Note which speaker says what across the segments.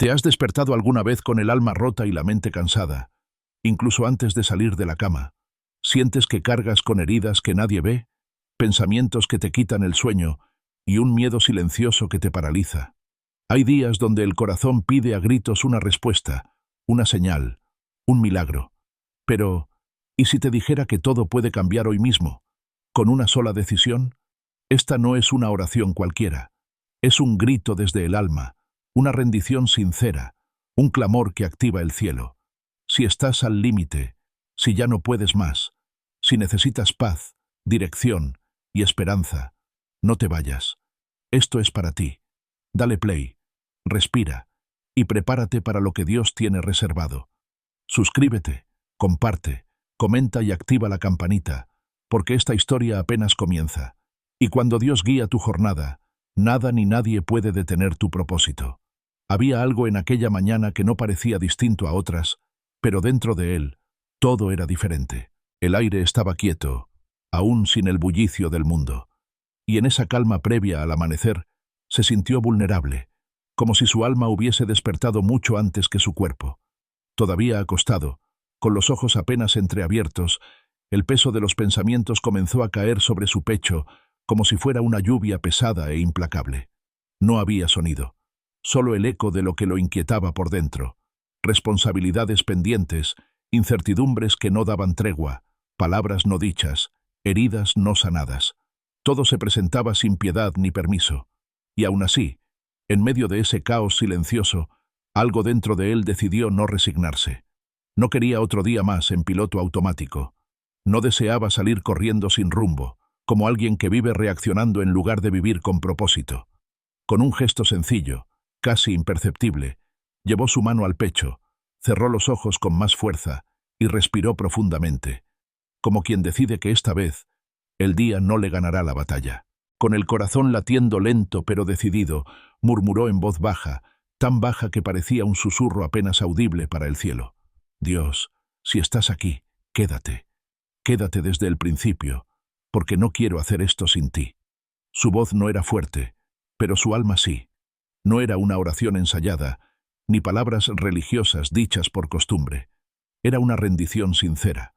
Speaker 1: ¿Te has despertado alguna vez con el alma rota y la mente cansada, incluso antes de salir de la cama? ¿Sientes que cargas con heridas que nadie ve, pensamientos que te quitan el sueño y un miedo silencioso que te paraliza? Hay días donde el corazón pide a gritos una respuesta, una señal, un milagro. Pero, ¿y si te dijera que todo puede cambiar hoy mismo, con una sola decisión? Esta no es una oración cualquiera. Es un grito desde el alma, una rendición sincera, un clamor que activa el cielo. Si estás al límite, si ya no puedes más, si necesitas paz, dirección y esperanza, no te vayas. Esto es para ti. Dale play, respira y prepárate para lo que Dios tiene reservado. Suscríbete, comparte, comenta y activa la campanita, porque esta historia apenas comienza. Y cuando Dios guía tu jornada, nada ni nadie puede detener tu propósito. Había algo en aquella mañana que no parecía distinto a otras, pero dentro de él, todo era diferente. El aire estaba quieto, aún sin el bullicio del mundo. Y en esa calma previa al amanecer, se sintió vulnerable, como si su alma hubiese despertado mucho antes que su cuerpo. Todavía acostado, con los ojos apenas entreabiertos, el peso de los pensamientos comenzó a caer sobre su pecho, como si fuera una lluvia pesada e implacable. No había sonido, solo el eco de lo que lo inquietaba por dentro. Responsabilidades pendientes, incertidumbres que no daban tregua, palabras no dichas, heridas no sanadas. Todo se presentaba sin piedad ni permiso. Y aún así, en medio de ese caos silencioso, algo dentro de él decidió no resignarse. No quería otro día más en piloto automático. No deseaba salir corriendo sin rumbo, como alguien que vive reaccionando en lugar de vivir con propósito. Con un gesto sencillo, casi imperceptible, llevó su mano al pecho, cerró los ojos con más fuerza y respiró profundamente, como quien decide que esta vez el día no le ganará la batalla. Con el corazón latiendo lento pero decidido, murmuró en voz baja, tan baja que parecía un susurro apenas audible para el cielo. Dios, si estás aquí, quédate. Quédate desde el principio, porque no quiero hacer esto sin ti. Su voz no era fuerte, pero su alma sí. No era una oración ensayada, ni palabras religiosas dichas por costumbre. Era una rendición sincera,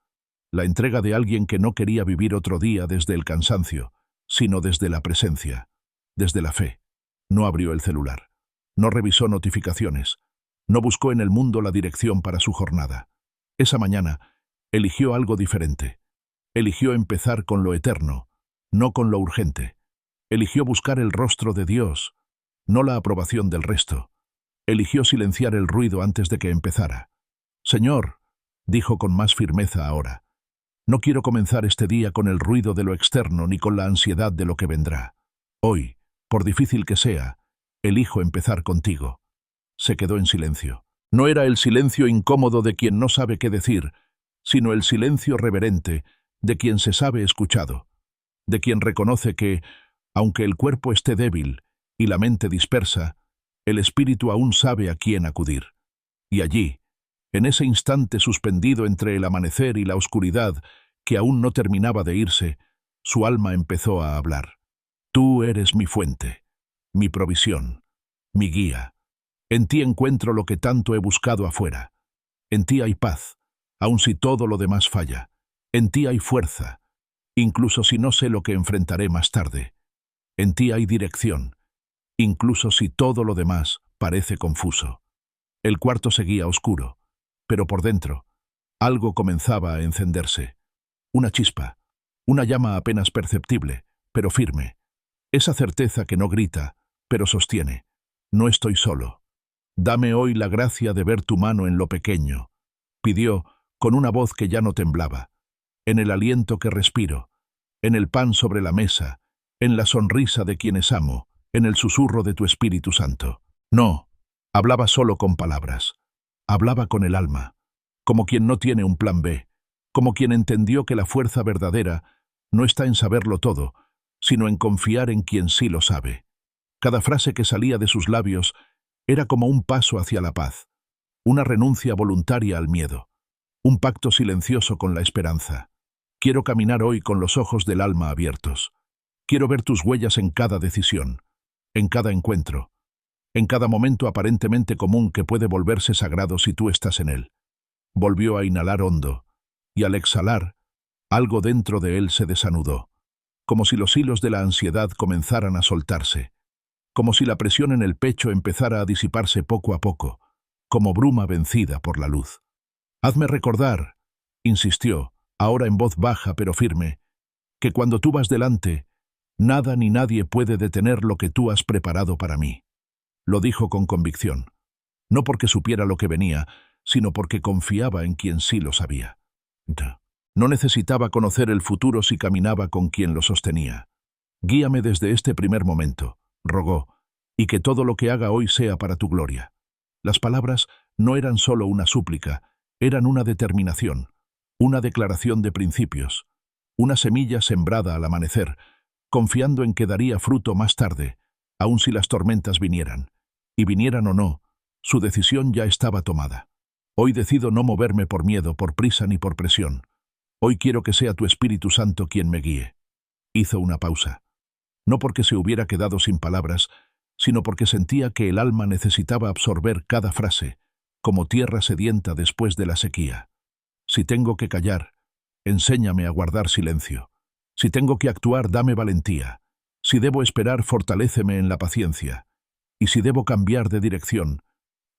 Speaker 1: la entrega de alguien que no quería vivir otro día desde el cansancio, sino desde la presencia, desde la fe. No abrió el celular, no revisó notificaciones, no buscó en el mundo la dirección para su jornada. Esa mañana, eligió algo diferente. Eligió empezar con lo eterno, no con lo urgente. Eligió buscar el rostro de Dios, no la aprobación del resto. Eligió silenciar el ruido antes de que empezara. Señor, dijo con más firmeza ahora, no quiero comenzar este día con el ruido de lo externo ni con la ansiedad de lo que vendrá. Hoy, por difícil que sea, elijo empezar contigo. Se quedó en silencio. No era el silencio incómodo de quien no sabe qué decir, sino el silencio reverente de quien se sabe escuchado, de quien reconoce que, aunque el cuerpo esté débil y la mente dispersa, el espíritu aún sabe a quién acudir. Y allí, en ese instante suspendido entre el amanecer y la oscuridad que aún no terminaba de irse, su alma empezó a hablar. Tú eres mi fuente, mi provisión, mi guía. En ti encuentro lo que tanto he buscado afuera. En ti hay paz, aun si todo lo demás falla. En ti hay fuerza, incluso si no sé lo que enfrentaré más tarde. En ti hay dirección, incluso si todo lo demás parece confuso. El cuarto seguía oscuro, pero por dentro, algo comenzaba a encenderse. Una chispa, una llama apenas perceptible, pero firme. Esa certeza que no grita, pero sostiene. No estoy solo. Dame hoy la gracia de ver tu mano en lo pequeño, pidió con una voz que ya no temblaba. En el aliento que respiro, en el pan sobre la mesa, en la sonrisa de quienes amo, en el susurro de tu Espíritu Santo. No, hablaba solo con palabras. Hablaba con el alma, como quien no tiene un plan B, como quien entendió que la fuerza verdadera no está en saberlo todo, sino en confiar en quien sí lo sabe. Cada frase que salía de sus labios era como un paso hacia la paz, una renuncia voluntaria al miedo, un pacto silencioso con la esperanza. Quiero caminar hoy con los ojos del alma abiertos. Quiero ver tus huellas en cada decisión, en cada encuentro, en cada momento aparentemente común que puede volverse sagrado si tú estás en él. Volvió a inhalar hondo, y al exhalar, algo dentro de él se desanudó, como si los hilos de la ansiedad comenzaran a soltarse, como si la presión en el pecho empezara a disiparse poco a poco, como bruma vencida por la luz. «Hazme recordar», insistió, ahora en voz baja pero firme, «que cuando tú vas delante, nada ni nadie puede detener lo que tú has preparado para mí». Lo dijo con convicción, no porque supiera lo que venía, sino porque confiaba en quien sí lo sabía. No necesitaba conocer el futuro si caminaba con quien lo sostenía. «Guíame desde este primer momento», rogó, «y que todo lo que haga hoy sea para tu gloria». Las palabras no eran solo una súplica, eran una determinación, una declaración de principios, una semilla sembrada al amanecer, confiando en que daría fruto más tarde, aun si las tormentas vinieran. Y vinieran o no, su decisión ya estaba tomada. «Hoy decido no moverme por miedo, por prisa ni por presión. Hoy quiero que sea tu Espíritu Santo quien me guíe». Hizo una pausa. No porque se hubiera quedado sin palabras, sino porque sentía que el alma necesitaba absorber cada frase, como tierra sedienta después de la sequía. «Si tengo que callar, enséñame a guardar silencio. Si tengo que actuar, dame valentía. Si debo esperar, fortaléceme en la paciencia. Y si debo cambiar de dirección,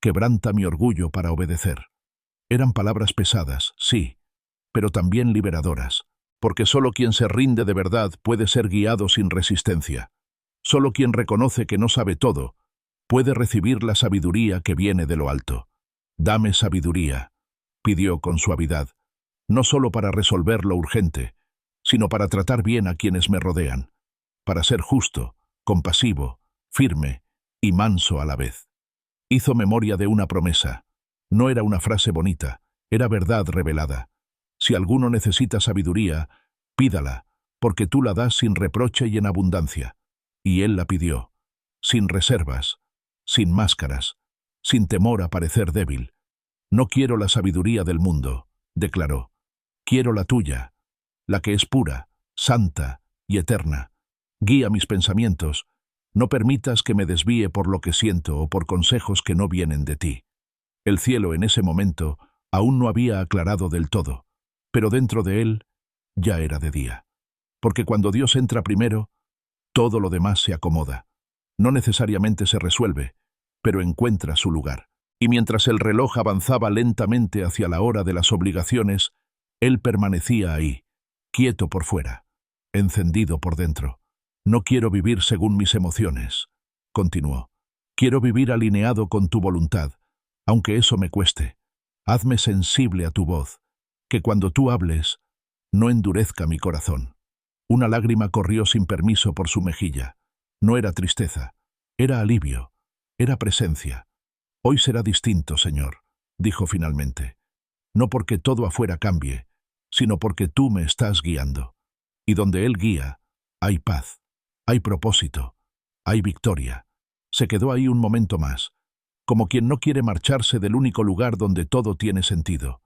Speaker 1: quebranta mi orgullo para obedecer». Eran palabras pesadas, sí, pero también liberadoras, porque solo quien se rinde de verdad puede ser guiado sin resistencia. Solo quien reconoce que no sabe todo puede recibir la sabiduría que viene de lo alto. «Dame sabiduría», pidió con suavidad, no solo para resolver lo urgente, sino para tratar bien a quienes me rodean, para ser justo, compasivo, firme y manso a la vez. Hizo memoria de una promesa. No era una frase bonita, era verdad revelada. Si alguno necesita sabiduría, pídala, porque tú la das sin reproche y en abundancia. Y él la pidió, sin reservas, sin máscaras, sin temor a parecer débil. «No quiero la sabiduría del mundo», declaró. «Quiero la tuya, la que es pura, santa y eterna. Guía mis pensamientos, no permitas que me desvíe por lo que siento o por consejos que no vienen de ti». El cielo en ese momento aún no había aclarado del todo, pero dentro de él ya era de día. Porque cuando Dios entra primero, todo lo demás se acomoda. No necesariamente se resuelve, pero encuentra su lugar. Y mientras el reloj avanzaba lentamente hacia la hora de las obligaciones, él permanecía ahí, quieto por fuera, encendido por dentro. «No quiero vivir según mis emociones», continuó. «Quiero vivir alineado con tu voluntad, aunque eso me cueste. Hazme sensible a tu voz, que cuando tú hables, no endurezca mi corazón». Una lágrima corrió sin permiso por su mejilla. No era tristeza, era alivio, era presencia. «Hoy será distinto, Señor», dijo finalmente. «No porque todo afuera cambie, sino porque tú me estás guiando. Y donde Él guía, hay paz, hay propósito, hay victoria». Se quedó ahí un momento más, como quien no quiere marcharse del único lugar donde todo tiene sentido,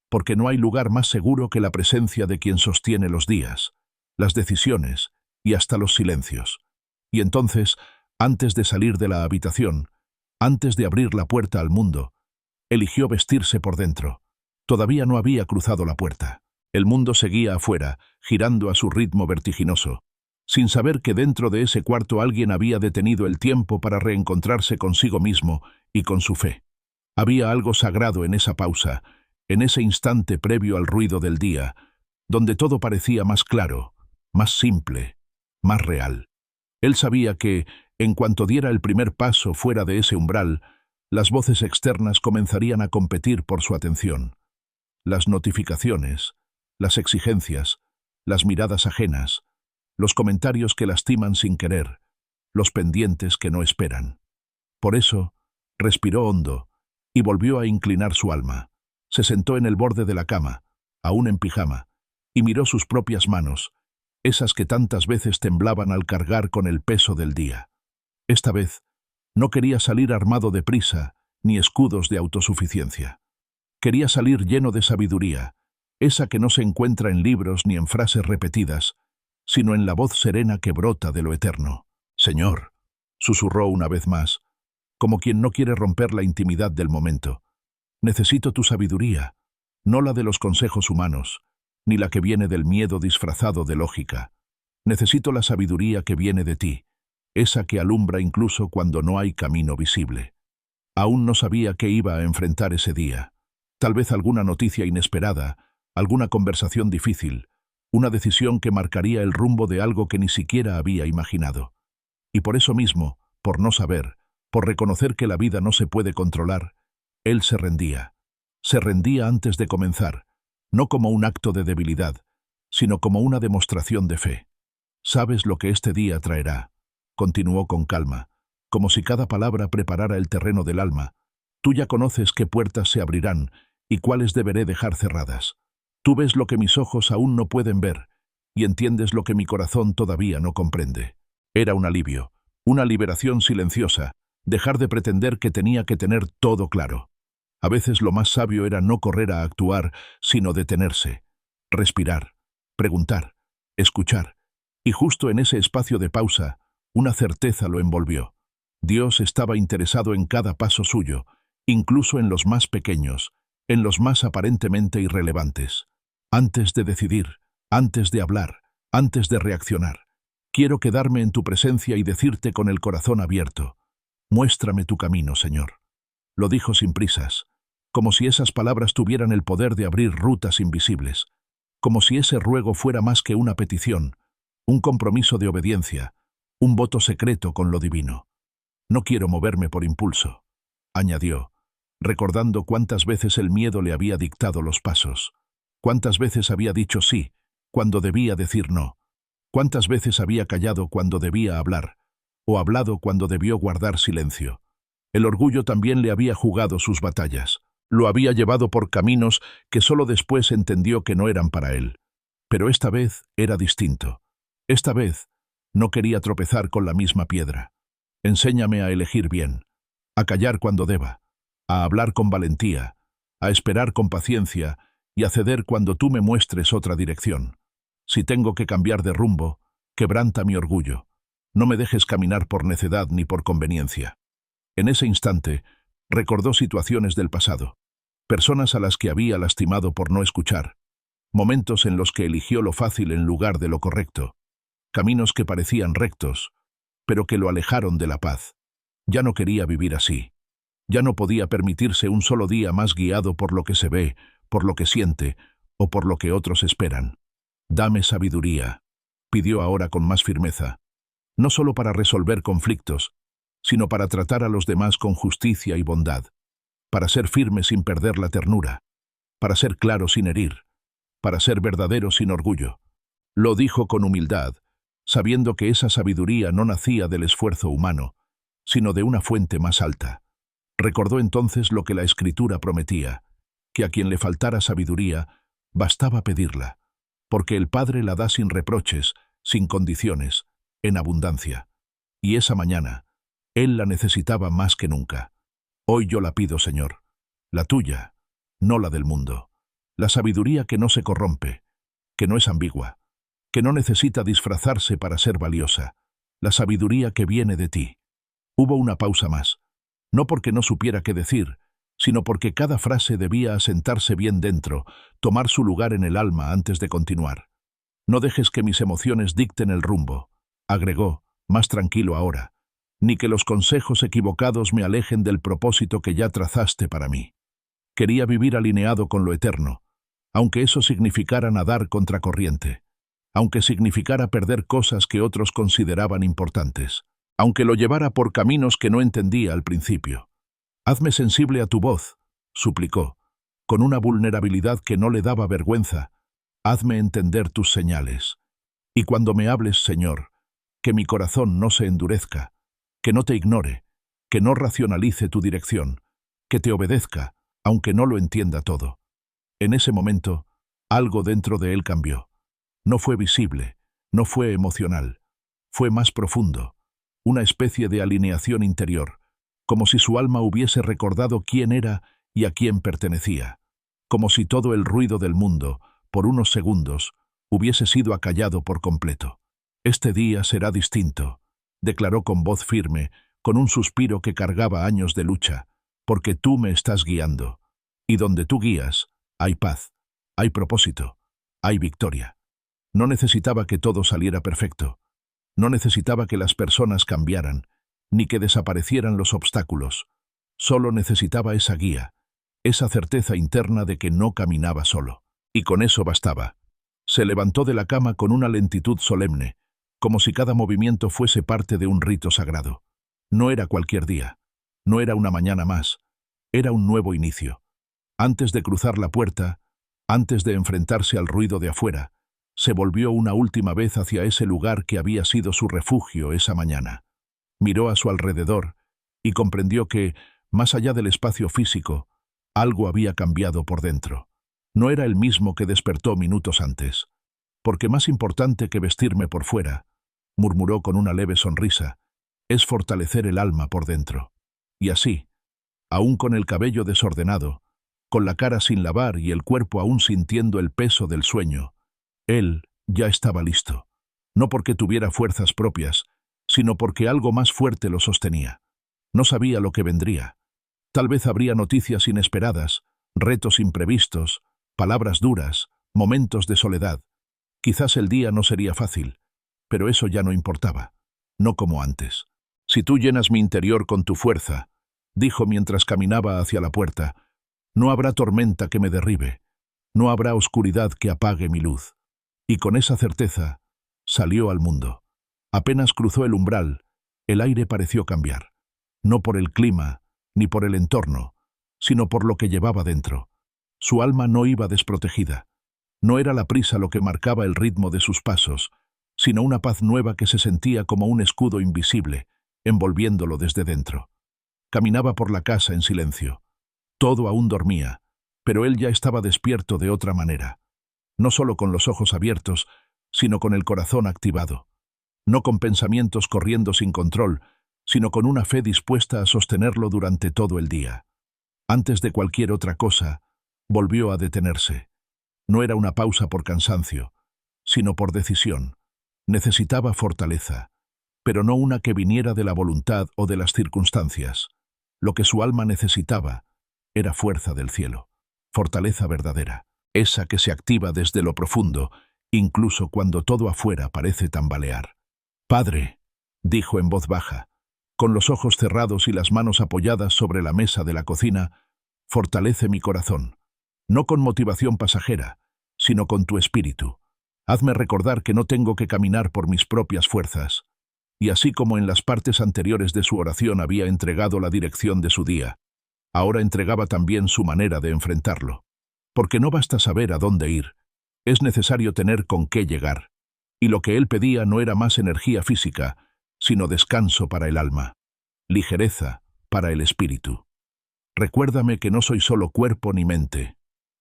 Speaker 1: porque no hay lugar más seguro que la presencia de quien sostiene los días, las decisiones y hasta los silencios. Y entonces, antes de salir de la habitación, antes de abrir la puerta al mundo, eligió vestirse por dentro. Todavía no había cruzado la puerta. El mundo seguía afuera, girando a su ritmo vertiginoso, sin saber que dentro de ese cuarto alguien había detenido el tiempo para reencontrarse consigo mismo y con su fe. Había algo sagrado en esa pausa, en ese instante previo al ruido del día, donde todo parecía más claro, más simple, más real. Él sabía que, en cuanto diera el primer paso fuera de ese umbral, las voces externas comenzarían a competir por su atención. Las notificaciones, las exigencias, las miradas ajenas, los comentarios que lastiman sin querer, los pendientes que no esperan. Por eso, respiró hondo y volvió a inclinar su alma. Se sentó en el borde de la cama, aún en pijama, y miró sus propias manos, esas que tantas veces temblaban al cargar con el peso del día. Esta vez, no quería salir armado de prisa ni escudos de autosuficiencia. Quería salir lleno de sabiduría, esa que no se encuentra en libros ni en frases repetidas, sino en la voz serena que brota de lo eterno. «Señor», susurró una vez más, como quien no quiere romper la intimidad del momento. Necesito tu sabiduría, no la de los consejos humanos, ni la que viene del miedo disfrazado de lógica. Necesito la sabiduría que viene de ti, esa que alumbra incluso cuando no hay camino visible. Aún no sabía qué iba a enfrentar ese día. Tal vez alguna noticia inesperada, alguna conversación difícil, una decisión que marcaría el rumbo de algo que ni siquiera había imaginado. Y por eso mismo, por no saber, por reconocer que la vida no se puede controlar, él se rendía. Se rendía antes de comenzar, no como un acto de debilidad, sino como una demostración de fe. «Sabes lo que este día traerá», continuó con calma, como si cada palabra preparara el terreno del alma. «Tú ya conoces qué puertas se abrirán y cuáles deberé dejar cerradas. Tú ves lo que mis ojos aún no pueden ver y entiendes lo que mi corazón todavía no comprende». Era un alivio, una liberación silenciosa, dejar de pretender que tenía que tener todo claro. A veces lo más sabio era no correr a actuar, sino detenerse, respirar, preguntar, escuchar. Y justo en ese espacio de pausa, una certeza lo envolvió. Dios estaba interesado en cada paso suyo, incluso en los más pequeños, en los más aparentemente irrelevantes. Antes de decidir, antes de hablar, antes de reaccionar, quiero quedarme en tu presencia y decirte con el corazón abierto: «Muéstrame tu camino, Señor». Lo dijo sin prisas, como si esas palabras tuvieran el poder de abrir rutas invisibles, como si ese ruego fuera más que una petición, un compromiso de obediencia, un voto secreto con lo divino. «No quiero moverme por impulso», añadió, recordando cuántas veces el miedo le había dictado los pasos, cuántas veces había dicho sí cuando debía decir no, cuántas veces había callado cuando debía hablar, o hablado cuando debió guardar silencio. El orgullo también le había jugado sus batallas, lo había llevado por caminos que solo después entendió que no eran para él. Pero esta vez era distinto. Esta vez no quería tropezar con la misma piedra. «Enséñame a elegir bien, a callar cuando deba, a hablar con valentía, a esperar con paciencia y a ceder cuando tú me muestres otra dirección. Si tengo que cambiar de rumbo, quebranta mi orgullo. No me dejes caminar por necedad ni por conveniencia». En ese instante, recordó situaciones del pasado, personas a las que había lastimado por no escuchar, momentos en los que eligió lo fácil en lugar de lo correcto, caminos que parecían rectos, pero que lo alejaron de la paz. Ya no quería vivir así. Ya no podía permitirse un solo día más guiado por lo que se ve, por lo que siente o por lo que otros esperan. «Dame sabiduría», pidió ahora con más firmeza, no solo para resolver conflictos, sino para tratar a los demás con justicia y bondad, para ser firme sin perder la ternura, para ser claro sin herir, para ser verdadero sin orgullo. Lo dijo con humildad, sabiendo que esa sabiduría no nacía del esfuerzo humano, sino de una fuente más alta. Recordó entonces lo que la Escritura prometía, que a quien le faltara sabiduría, bastaba pedirla, porque el Padre la da sin reproches, sin condiciones, en abundancia. Y esa mañana, él la necesitaba más que nunca. «Hoy yo la pido, Señor, la tuya, no la del mundo, la sabiduría que no se corrompe, que no es ambigua, que no necesita disfrazarse para ser valiosa, la sabiduría que viene de ti». Hubo una pausa más, no porque no supiera qué decir, sino porque cada frase debía asentarse bien dentro, tomar su lugar en el alma antes de continuar. «No dejes que mis emociones dicten el rumbo», agregó, más tranquilo ahora, «ni que los consejos equivocados me alejen del propósito que ya trazaste para mí». Quería vivir alineado con lo eterno, aunque eso significara nadar contracorriente, aunque significara perder cosas que otros consideraban importantes, aunque lo llevara por caminos que no entendía al principio. «Hazme sensible a tu voz», suplicó, con una vulnerabilidad que no le daba vergüenza. «Hazme entender tus señales. Y cuando me hables, Señor, que mi corazón no se endurezca, que no te ignore, que no racionalice tu dirección, que te obedezca, aunque no lo entienda todo». En ese momento, algo dentro de él cambió. No fue visible, no fue emocional, fue más profundo, una especie de alineación interior, como si su alma hubiese recordado quién era y a quién pertenecía, como si todo el ruido del mundo, por unos segundos, hubiese sido acallado por completo. «Este día será distinto», declaró con voz firme, con un suspiro que cargaba años de lucha, porque tú me estás guiando. Y donde tú guías, hay paz, hay propósito, hay victoria. No necesitaba que todo saliera perfecto. No necesitaba que las personas cambiaran, ni que desaparecieran los obstáculos. Solo necesitaba esa guía, esa certeza interna de que no caminaba solo. Y con eso bastaba. Se levantó de la cama con una lentitud solemne, como si cada movimiento fuese parte de un rito sagrado. No era cualquier día, no era una mañana más, era un nuevo inicio. Antes de cruzar la puerta, antes de enfrentarse al ruido de afuera, se volvió una última vez hacia ese lugar que había sido su refugio esa mañana. Miró a su alrededor y comprendió que, más allá del espacio físico, algo había cambiado por dentro. No era el mismo que despertó minutos antes. Porque más importante que vestirme por fuera, murmuró con una leve sonrisa, es fortalecer el alma por dentro. Y así, aún con el cabello desordenado, con la cara sin lavar y el cuerpo aún sintiendo el peso del sueño, él ya estaba listo. No porque tuviera fuerzas propias, sino porque algo más fuerte lo sostenía. No sabía lo que vendría. Tal vez habría noticias inesperadas, retos imprevistos, palabras duras, momentos de soledad. Quizás el día no sería fácil, pero eso ya no importaba. No como antes. Si tú llenas mi interior con tu fuerza, dijo mientras caminaba hacia la puerta, no habrá tormenta que me derribe, no habrá oscuridad que apague mi luz. Y con esa certeza, salió al mundo. Apenas cruzó el umbral, el aire pareció cambiar. No por el clima, ni por el entorno, sino por lo que llevaba dentro. Su alma no iba desprotegida. No era la prisa lo que marcaba el ritmo de sus pasos, sino una paz nueva que se sentía como un escudo invisible, envolviéndolo desde dentro. Caminaba por la casa en silencio. Todo aún dormía, pero él ya estaba despierto de otra manera. No solo con los ojos abiertos, sino con el corazón activado. No con pensamientos corriendo sin control, sino con una fe dispuesta a sostenerlo durante todo el día. Antes de cualquier otra cosa, volvió a detenerse. No era una pausa por cansancio, sino por decisión. Necesitaba fortaleza, pero no una que viniera de la voluntad o de las circunstancias. Lo que su alma necesitaba era fuerza del cielo, fortaleza verdadera, esa que se activa desde lo profundo, incluso cuando todo afuera parece tambalear. «Padre», dijo en voz baja, con los ojos cerrados y las manos apoyadas sobre la mesa de la cocina, «fortalece mi corazón, no con motivación pasajera, sino con tu espíritu. Hazme recordar que no tengo que caminar por mis propias fuerzas». Y así como en las partes anteriores de su oración había entregado la dirección de su día, ahora entregaba también su manera de enfrentarlo. Porque no basta saber a dónde ir, es necesario tener con qué llegar. Y lo que él pedía no era más energía física, sino descanso para el alma, ligereza para el espíritu. «Recuérdame que no soy solo cuerpo ni mente»,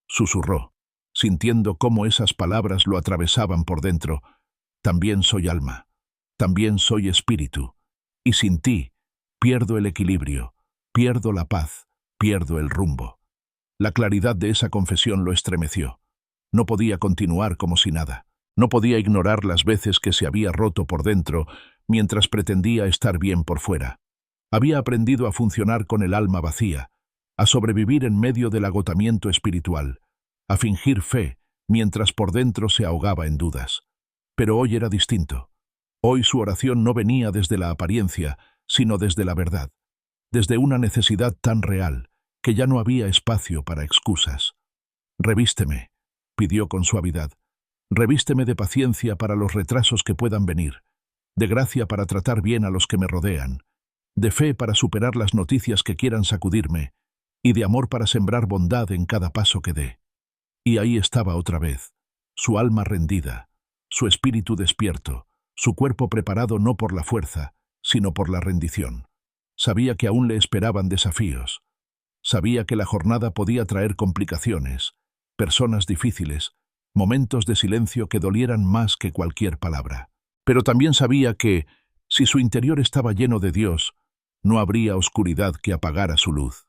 Speaker 1: susurró, sintiendo cómo esas palabras lo atravesaban por dentro. «También soy alma, también soy espíritu, y sin ti pierdo el equilibrio, pierdo la paz, pierdo el rumbo». La claridad de esa confesión lo estremeció. No podía continuar como si nada. No podía ignorar las veces que se había roto por dentro mientras pretendía estar bien por fuera. Había aprendido a funcionar con el alma vacía, a sobrevivir en medio del agotamiento espiritual, a fingir fe mientras por dentro se ahogaba en dudas. Pero hoy era distinto. Hoy su oración no venía desde la apariencia, sino desde la verdad, desde una necesidad tan real que ya no había espacio para excusas. «Revísteme», pidió con suavidad. «Revísteme de paciencia para los retrasos que puedan venir, de gracia para tratar bien a los que me rodean, de fe para superar las noticias que quieran sacudirme, y de amor para sembrar bondad en cada paso que dé». Y ahí estaba otra vez, su alma rendida, su espíritu despierto, su cuerpo preparado no por la fuerza, sino por la rendición. Sabía que aún le esperaban desafíos. Sabía que la jornada podía traer complicaciones, personas difíciles, momentos de silencio que dolieran más que cualquier palabra. Pero también sabía que, si su interior estaba lleno de Dios, no habría oscuridad que apagara su luz.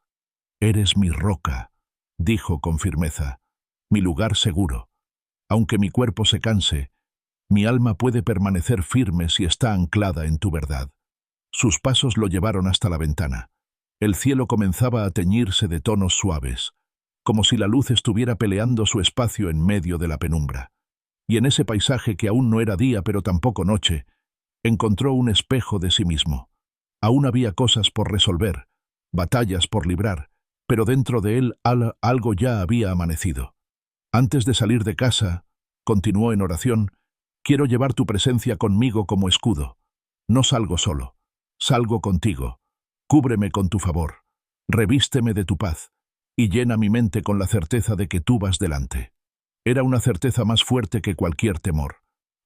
Speaker 1: «Eres mi roca», dijo con firmeza, «mi lugar seguro. Aunque mi cuerpo se canse, mi alma puede permanecer firme si está anclada en tu verdad». Sus pasos lo llevaron hasta la ventana. El cielo comenzaba a teñirse de tonos suaves, como si la luz estuviera peleando su espacio en medio de la penumbra. Y en ese paisaje que aún no era día pero tampoco noche, encontró un espejo de sí mismo. Aún había cosas por resolver, batallas por librar, pero dentro de él algo ya había amanecido. Antes de salir de casa, continuó en oración, quiero llevar tu presencia conmigo como escudo. No salgo solo, salgo contigo. Cúbreme con tu favor, revísteme de tu paz, y llena mi mente con la certeza de que tú vas delante. Era una certeza más fuerte que cualquier temor,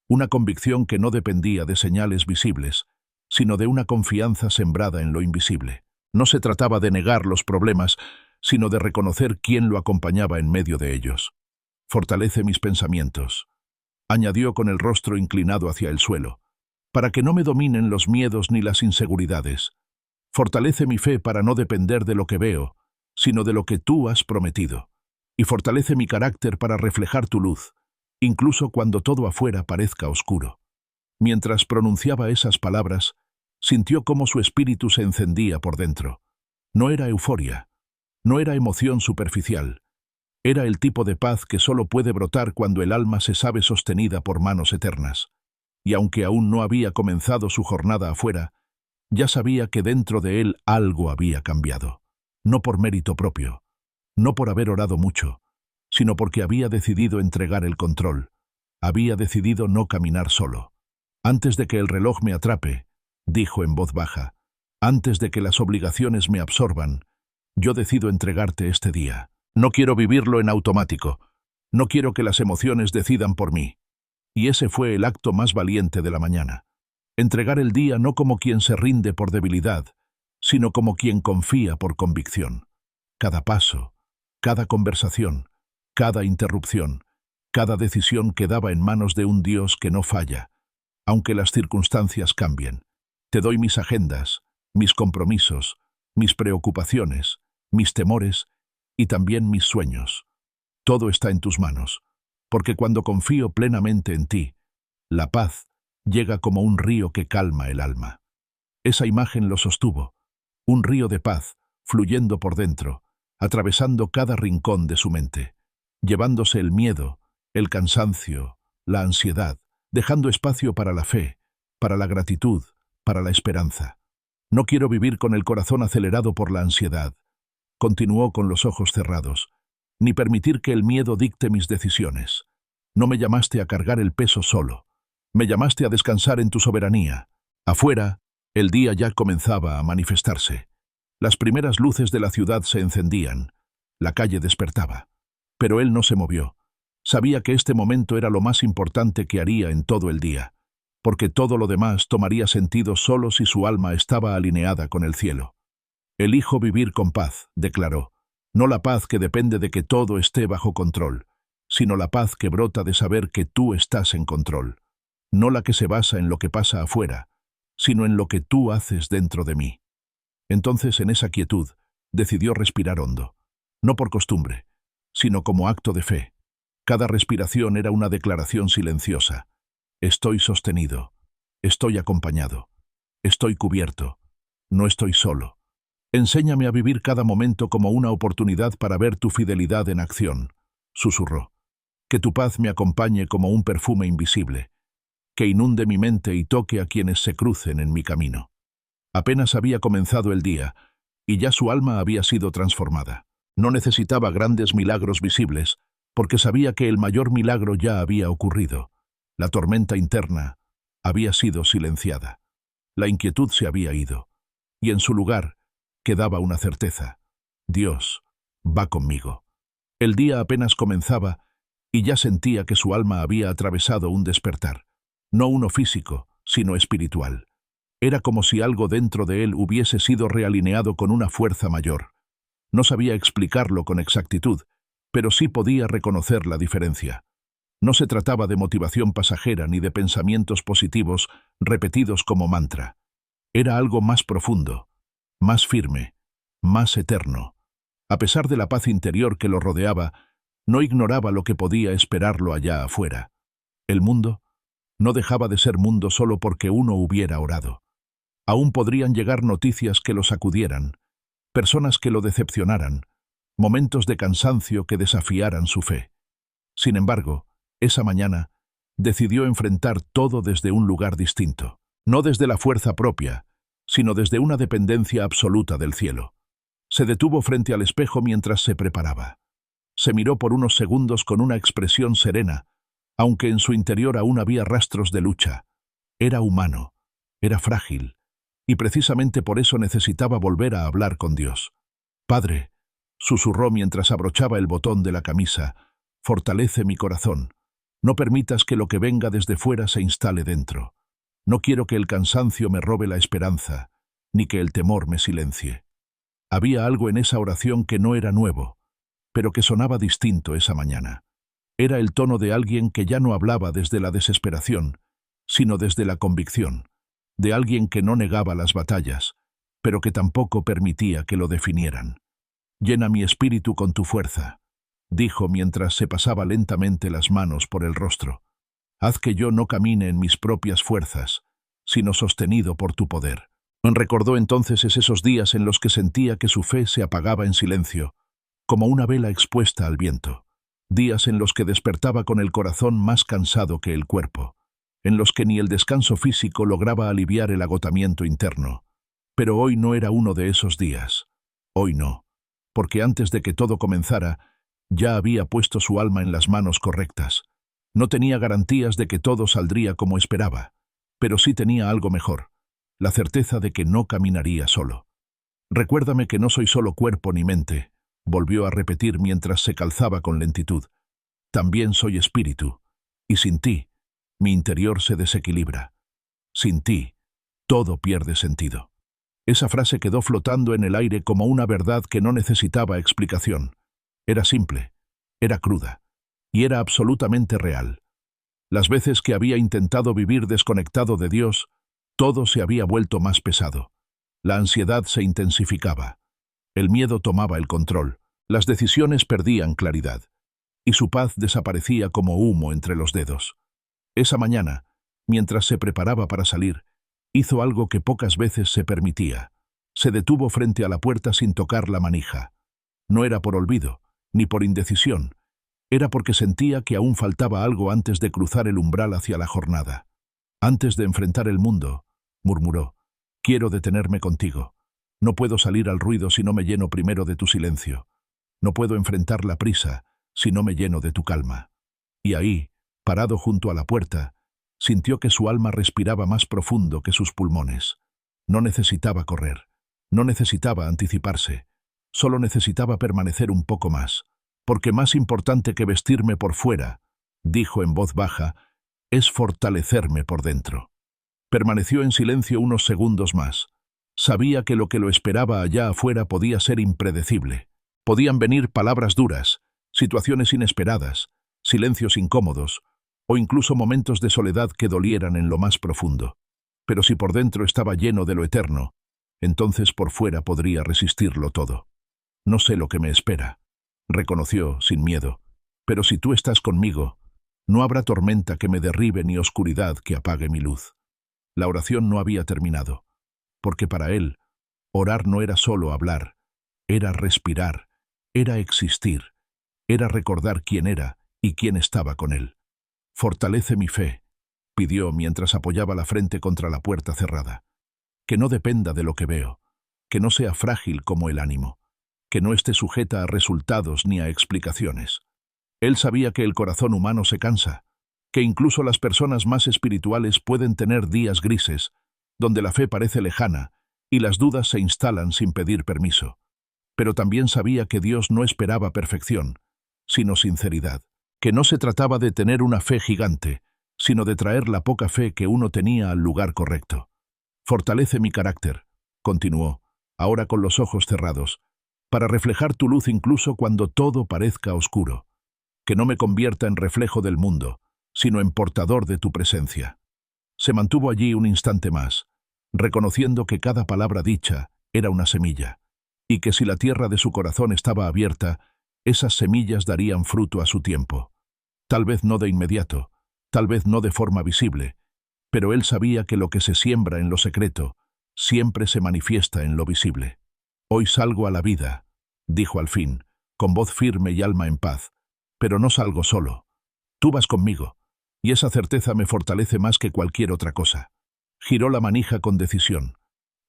Speaker 1: una convicción que no dependía de señales visibles, sino de una confianza sembrada en lo invisible. No se trataba de negar los problemas, sino de reconocer quién lo acompañaba en medio de ellos. Fortalece mis pensamientos, añadió con el rostro inclinado hacia el suelo, para que no me dominen los miedos ni las inseguridades. Fortalece mi fe para no depender de lo que veo, sino de lo que tú has prometido. Y fortalece mi carácter para reflejar tu luz, incluso cuando todo afuera parezca oscuro. Mientras pronunciaba esas palabras, sintió cómo su espíritu se encendía por dentro. No era euforia, no era emoción superficial. Era el tipo de paz que solo puede brotar cuando el alma se sabe sostenida por manos eternas. Y aunque aún no había comenzado su jornada afuera, ya sabía que dentro de él algo había cambiado. No por mérito propio, no por haber orado mucho, sino porque había decidido entregar el control. Había decidido no caminar solo. Antes de que el reloj me atrape, dijo en voz baja, antes de que las obligaciones me absorban, yo decido entregarte este día. No quiero vivirlo en automático. No quiero que las emociones decidan por mí. Y ese fue el acto más valiente de la mañana. Entregar el día no como quien se rinde por debilidad, sino como quien confía por convicción. Cada paso, cada conversación, cada interrupción, cada decisión quedaba en manos de un Dios que no falla, aunque las circunstancias cambien. Te doy mis agendas, mis compromisos, mis preocupaciones, mis temores y también mis sueños. Todo está en tus manos, porque cuando confío plenamente en ti, la paz llega como un río que calma el alma. Esa imagen lo sostuvo, un río de paz, fluyendo por dentro, atravesando cada rincón de su mente, llevándose el miedo, el cansancio, la ansiedad, dejando espacio para la fe, para la gratitud, para la esperanza. No quiero vivir con el corazón acelerado por la ansiedad, continuó con los ojos cerrados, ni permitir que el miedo dicte mis decisiones. No me llamaste a cargar el peso solo, me llamaste a descansar en tu soberanía. Afuera, el día ya comenzaba a manifestarse. Las primeras luces de la ciudad se encendían, la calle despertaba. Pero él no se movió. Sabía que este momento era lo más importante que haría en todo el día, porque todo lo demás tomaría sentido solo si su alma estaba alineada con el cielo. Elijo vivir con paz, declaró, no la paz que depende de que todo esté bajo control, sino la paz que brota de saber que tú estás en control, no la que se basa en lo que pasa afuera, sino en lo que tú haces dentro de mí. Entonces, en esa quietud, decidió respirar hondo, no por costumbre, sino como acto de fe. Cada respiración era una declaración silenciosa. Estoy sostenido, estoy acompañado, estoy cubierto, no estoy solo. Enséñame a vivir cada momento como una oportunidad para ver tu fidelidad en acción, susurró. Que tu paz me acompañe como un perfume invisible, que inunde mi mente y toque a quienes se crucen en mi camino. Apenas había comenzado el día, y ya su alma había sido transformada. No necesitaba grandes milagros visibles, porque sabía que el mayor milagro ya había ocurrido. La tormenta interna había sido silenciada. La inquietud se había ido, y en su lugar quedaba una certeza. Dios va conmigo. El día apenas comenzaba, y ya sentía que su alma había atravesado un despertar. No uno físico, sino espiritual. Era como si algo dentro de él hubiese sido realineado con una fuerza mayor. No sabía explicarlo con exactitud, pero sí podía reconocer la diferencia. No se trataba de motivación pasajera ni de pensamientos positivos repetidos como mantra. Era algo más profundo, más firme, más eterno. A pesar de la paz interior que lo rodeaba, no ignoraba lo que podía esperarlo allá afuera. El mundo no dejaba de ser mundo solo porque uno hubiera orado. Aún podrían llegar noticias que lo sacudieran, personas que lo decepcionaran, momentos de cansancio que desafiaran su fe. Sin embargo, esa mañana, decidió enfrentar todo desde un lugar distinto, no desde la fuerza propia, sino desde una dependencia absoluta del cielo. Se detuvo frente al espejo mientras se preparaba. Se miró por unos segundos con una expresión serena, aunque en su interior aún había rastros de lucha. Era humano, era frágil, y precisamente por eso necesitaba volver a hablar con Dios. «Padre», susurró mientras abrochaba el botón de la camisa, «fortalece mi corazón. No permitas que lo que venga desde fuera se instale dentro. No quiero que el cansancio me robe la esperanza, ni que el temor me silencie». Había algo en esa oración que no era nuevo, pero que sonaba distinto esa mañana. Era el tono de alguien que ya no hablaba desde la desesperación, sino desde la convicción, de alguien que no negaba las batallas, pero que tampoco permitía que lo definieran. «Llena mi espíritu con tu fuerza», dijo mientras se pasaba lentamente las manos por el rostro. «Haz que yo no camine en mis propias fuerzas, sino sostenido por tu poder». Recordó entonces esos días en los que sentía que su fe se apagaba en silencio, como una vela expuesta al viento. Días en los que despertaba con el corazón más cansado que el cuerpo, en los que ni el descanso físico lograba aliviar el agotamiento interno. Pero hoy no era uno de esos días. Hoy no, porque antes de que todo comenzara, ya había puesto su alma en las manos correctas. No tenía garantías de que todo saldría como esperaba, pero sí tenía algo mejor, la certeza de que no caminaría solo. «Recuérdame que no soy solo cuerpo ni mente», volvió a repetir mientras se calzaba con lentitud. «También soy espíritu, y sin ti, mi interior se desequilibra. Sin ti, todo pierde sentido». Esa frase quedó flotando en el aire como una verdad que no necesitaba explicación. Era simple, era cruda, y era absolutamente real. Las veces que había intentado vivir desconectado de Dios, todo se había vuelto más pesado. La ansiedad se intensificaba. El miedo tomaba el control. Las decisiones perdían claridad. Y su paz desaparecía como humo entre los dedos. Esa mañana, mientras se preparaba para salir, hizo algo que pocas veces se permitía. Se detuvo frente a la puerta sin tocar la manija. No era por olvido, ni por indecisión. Era porque sentía que aún faltaba algo antes de cruzar el umbral hacia la jornada. «Antes de enfrentar el mundo», murmuró, «quiero detenerme contigo. No puedo salir al ruido si no me lleno primero de tu silencio. No puedo enfrentar la prisa si no me lleno de tu calma». Y ahí, parado junto a la puerta, sintió que su alma respiraba más profundo que sus pulmones. No necesitaba correr, no necesitaba anticiparse, solo necesitaba permanecer un poco más, porque más importante que vestirme por fuera, dijo en voz baja, es fortalecerme por dentro. Permaneció en silencio unos segundos más. Sabía que lo esperaba allá afuera podía ser impredecible. Podían venir palabras duras, situaciones inesperadas, silencios incómodos, o incluso momentos de soledad que dolieran en lo más profundo. Pero si por dentro estaba lleno de lo eterno, entonces por fuera podría resistirlo todo. «No sé lo que me espera», reconoció sin miedo, «pero si tú estás conmigo, no habrá tormenta que me derribe ni oscuridad que apague mi luz». La oración no había terminado, porque para él, orar no era solo hablar, era respirar, era existir, era recordar quién era y quién estaba con él. «Fortalece mi fe», pidió mientras apoyaba la frente contra la puerta cerrada. «Que no dependa de lo que veo, que no sea frágil como el ánimo, que no esté sujeta a resultados ni a explicaciones». Él sabía que el corazón humano se cansa, que incluso las personas más espirituales pueden tener días grises, donde la fe parece lejana y las dudas se instalan sin pedir permiso. Pero también sabía que Dios no esperaba perfección, sino sinceridad, que no se trataba de tener una fe gigante, sino de traer la poca fe que uno tenía al lugar correcto. «Fortalece mi carácter», continuó, ahora con los ojos cerrados, «para reflejar tu luz incluso cuando todo parezca oscuro. Que no me convierta en reflejo del mundo, sino en portador de tu presencia». Se mantuvo allí un instante más, reconociendo que cada palabra dicha era una semilla, y que si la tierra de su corazón estaba abierta, esas semillas darían fruto a su tiempo. Tal vez no de inmediato, tal vez no de forma visible, pero él sabía que lo que se siembra en lo secreto siempre se manifiesta en lo visible. Hoy salgo a la vida, dijo al fin, con voz firme y alma en paz, pero no salgo solo. Tú vas conmigo, y esa certeza me fortalece más que cualquier otra cosa. Giró la manija con decisión,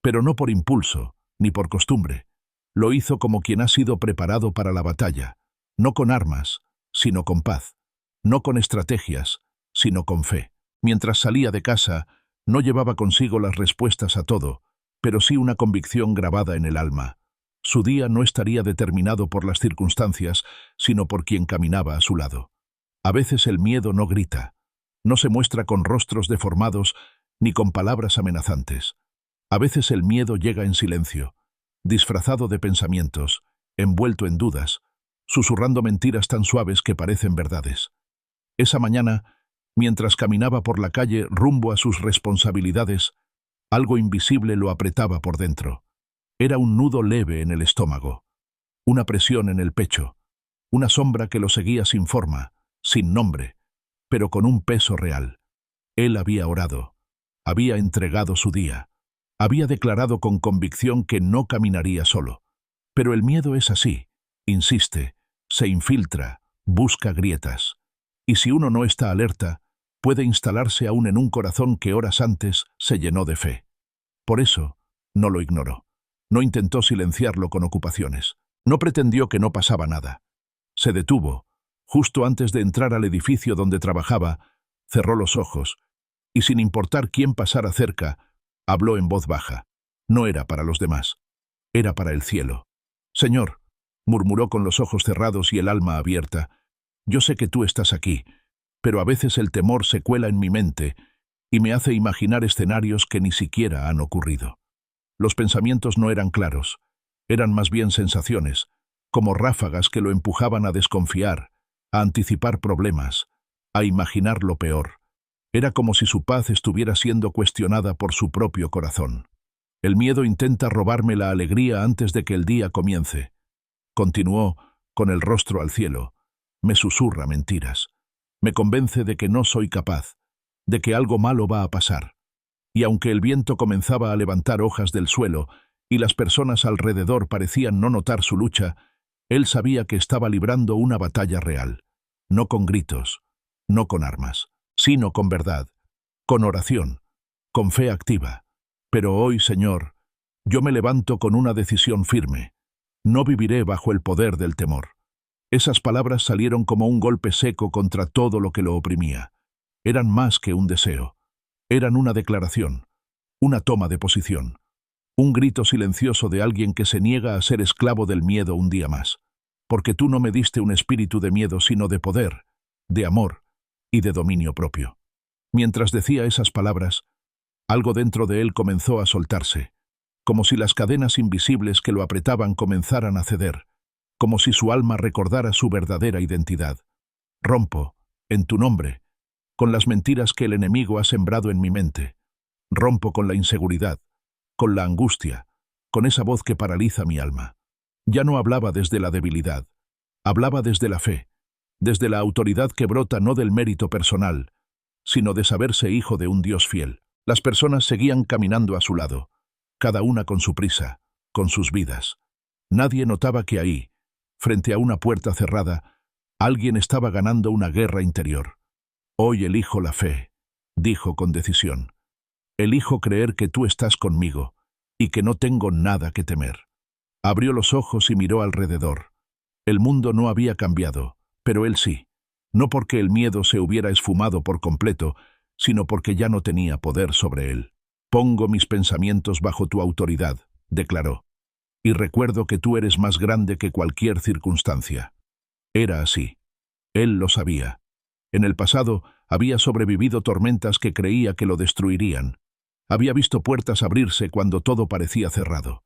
Speaker 1: pero no por impulso, ni por costumbre. Lo hizo como quien ha sido preparado para la batalla, no con armas, sino con paz, no con estrategias, sino con fe. Mientras salía de casa, no llevaba consigo las respuestas a todo, pero sí una convicción grabada en el alma. Su día no estaría determinado por las circunstancias, sino por quien caminaba a su lado. A veces el miedo no grita, no se muestra con rostros deformados ni con palabras amenazantes. A veces el miedo llega en silencio, disfrazado de pensamientos, envuelto en dudas, susurrando mentiras tan suaves que parecen verdades. Esa mañana, mientras caminaba por la calle rumbo a sus responsabilidades, algo invisible lo apretaba por dentro. Era un nudo leve en el estómago, una presión en el pecho, una sombra que lo seguía sin forma, sin nombre, pero con un peso real. Él había orado, había entregado su día, había declarado con convicción que no caminaría solo. Pero el miedo es así, insiste, se infiltra, busca grietas. Y si uno no está alerta, puede instalarse aún en un corazón que horas antes se llenó de fe. Por eso, no lo ignoró. No intentó silenciarlo con ocupaciones. No pretendió que no pasaba nada. Se detuvo, justo antes de entrar al edificio donde trabajaba, cerró los ojos, y sin importar quién pasara cerca, habló en voz baja. No era para los demás, era para el cielo. «Señor», murmuró con los ojos cerrados y el alma abierta, «yo sé que tú estás aquí, pero a veces el temor se cuela en mi mente y me hace imaginar escenarios que ni siquiera han ocurrido». Los pensamientos no eran claros, eran más bien sensaciones, como ráfagas que lo empujaban a desconfiar, a anticipar problemas, a imaginar lo peor. Era como si su paz estuviera siendo cuestionada por su propio corazón. «El miedo intenta robarme la alegría antes de que el día comience», continuó, con el rostro al cielo. «Me susurra mentiras. Me convence de que no soy capaz, de que algo malo va a pasar». Y aunque el viento comenzaba a levantar hojas del suelo y las personas alrededor parecían no notar su lucha, él sabía que estaba librando una batalla real, no con gritos, no con armas, sino con verdad, con oración, con fe activa. «Pero hoy, Señor, yo me levanto con una decisión firme. No viviré bajo el poder del temor». Esas palabras salieron como un golpe seco contra todo lo que lo oprimía. Eran más que un deseo. Eran una declaración, una toma de posición, un grito silencioso de alguien que se niega a ser esclavo del miedo un día más. «Porque tú no me diste un espíritu de miedo, sino de poder, de amor y de dominio propio». Mientras decía esas palabras, algo dentro de él comenzó a soltarse, como si las cadenas invisibles que lo apretaban comenzaran a ceder, como si su alma recordara su verdadera identidad. «Rompo, en tu nombre, con las mentiras que el enemigo ha sembrado en mi mente. Rompo con la inseguridad, con la angustia, con esa voz que paraliza mi alma». Ya no hablaba desde la debilidad, hablaba desde la fe, desde la autoridad que brota no del mérito personal, sino de saberse hijo de un Dios fiel. Las personas seguían caminando a su lado, cada una con su prisa, con sus vidas. Nadie notaba que ahí, frente a una puerta cerrada, alguien estaba ganando una guerra interior. «Hoy elijo la fe», dijo con decisión. «Elijo creer que tú estás conmigo y que no tengo nada que temer». Abrió los ojos y miró alrededor. El mundo no había cambiado, pero él sí. No porque el miedo se hubiera esfumado por completo, sino porque ya no tenía poder sobre él. «Pongo mis pensamientos bajo tu autoridad», declaró. «Y recuerdo que tú eres más grande que cualquier circunstancia». Era así. Él lo sabía. En el pasado había sobrevivido tormentas que creía que lo destruirían. Había visto puertas abrirse cuando todo parecía cerrado.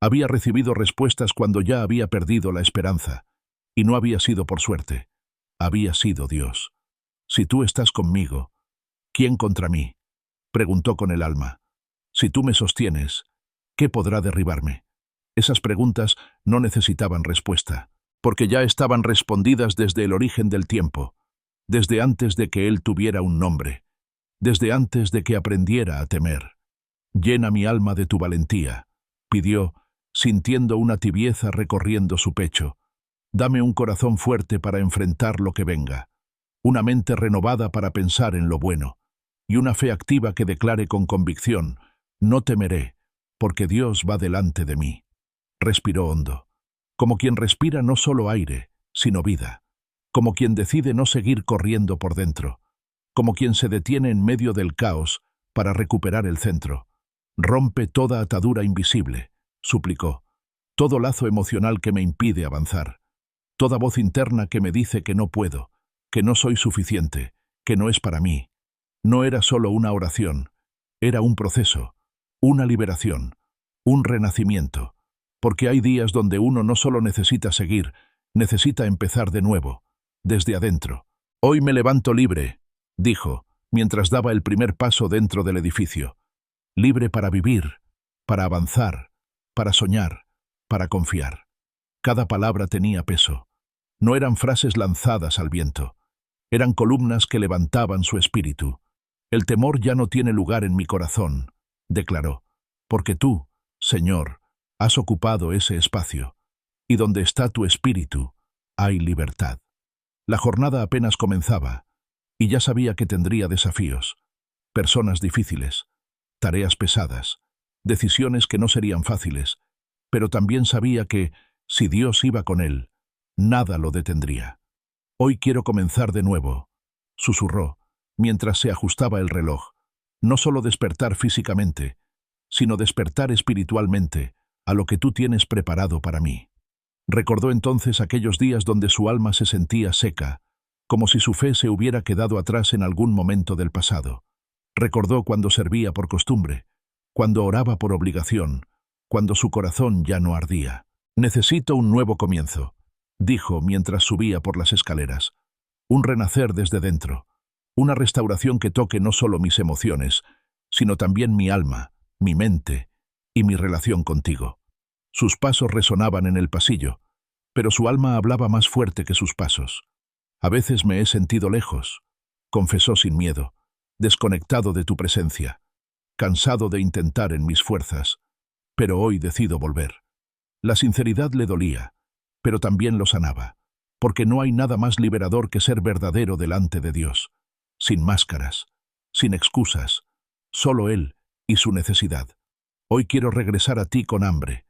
Speaker 1: Había recibido respuestas cuando ya había perdido la esperanza. Y no había sido por suerte. Había sido Dios. «Si tú estás conmigo, ¿quién contra mí?», preguntó con el alma. «Si tú me sostienes, ¿qué podrá derribarme?». Esas preguntas no necesitaban respuesta, porque ya estaban respondidas desde el origen del tiempo, desde antes de que él tuviera un nombre, desde antes de que aprendiera a temer. Llena mi alma de tu valentía, pidió, sintiendo una tibieza recorriendo su pecho. Dame un corazón fuerte para enfrentar lo que venga, una mente renovada para pensar en lo bueno, y una fe activa que declare con convicción: no temeré, porque Dios va delante de mí. Respiró hondo, como quien respira no solo aire, sino vida, como quien decide no seguir corriendo por dentro, como quien se detiene en medio del caos para recuperar el centro. Rompe toda atadura invisible, suplicó, todo lazo emocional que me impide avanzar, toda voz interna que me dice que no puedo, que no soy suficiente, que no es para mí. No era solo una oración, era un proceso, una liberación, un renacimiento, porque hay días donde uno no solo necesita seguir, necesita empezar de nuevo, desde adentro. Hoy me levanto libre, dijo, mientras daba el primer paso dentro del edificio. Libre para vivir, para avanzar, para soñar, para confiar. Cada palabra tenía peso. No eran frases lanzadas al viento. Eran columnas que levantaban su espíritu. El temor ya no tiene lugar en mi corazón, declaró, porque tú, Señor, has ocupado ese espacio, y donde está tu espíritu, hay libertad. La jornada apenas comenzaba, y ya sabía que tendría desafíos, personas difíciles, tareas pesadas, decisiones que no serían fáciles, pero también sabía que, si Dios iba con él, nada lo detendría. Hoy quiero comenzar de nuevo, susurró, mientras se ajustaba el reloj. No solo despertar físicamente, sino despertar espiritualmente a lo que tú tienes preparado para mí. Recordó entonces aquellos días donde su alma se sentía seca, como si su fe se hubiera quedado atrás en algún momento del pasado. Recordó cuando servía por costumbre, cuando oraba por obligación, cuando su corazón ya no ardía. Necesito un nuevo comienzo, dijo mientras subía por las escaleras. Un renacer desde dentro, una restauración que toque no solo mis emociones, sino también mi alma, mi mente y mi relación contigo. Sus pasos resonaban en el pasillo, pero su alma hablaba más fuerte que sus pasos. A veces me he sentido lejos, confesó sin miedo, desconectado de tu presencia, cansado de intentar en mis fuerzas, pero hoy decido volver. La sinceridad le dolía, pero también lo sanaba, porque no hay nada más liberador que ser verdadero delante de Dios, sin máscaras, sin excusas, solo Él y su necesidad. Hoy quiero regresar a ti con hambre,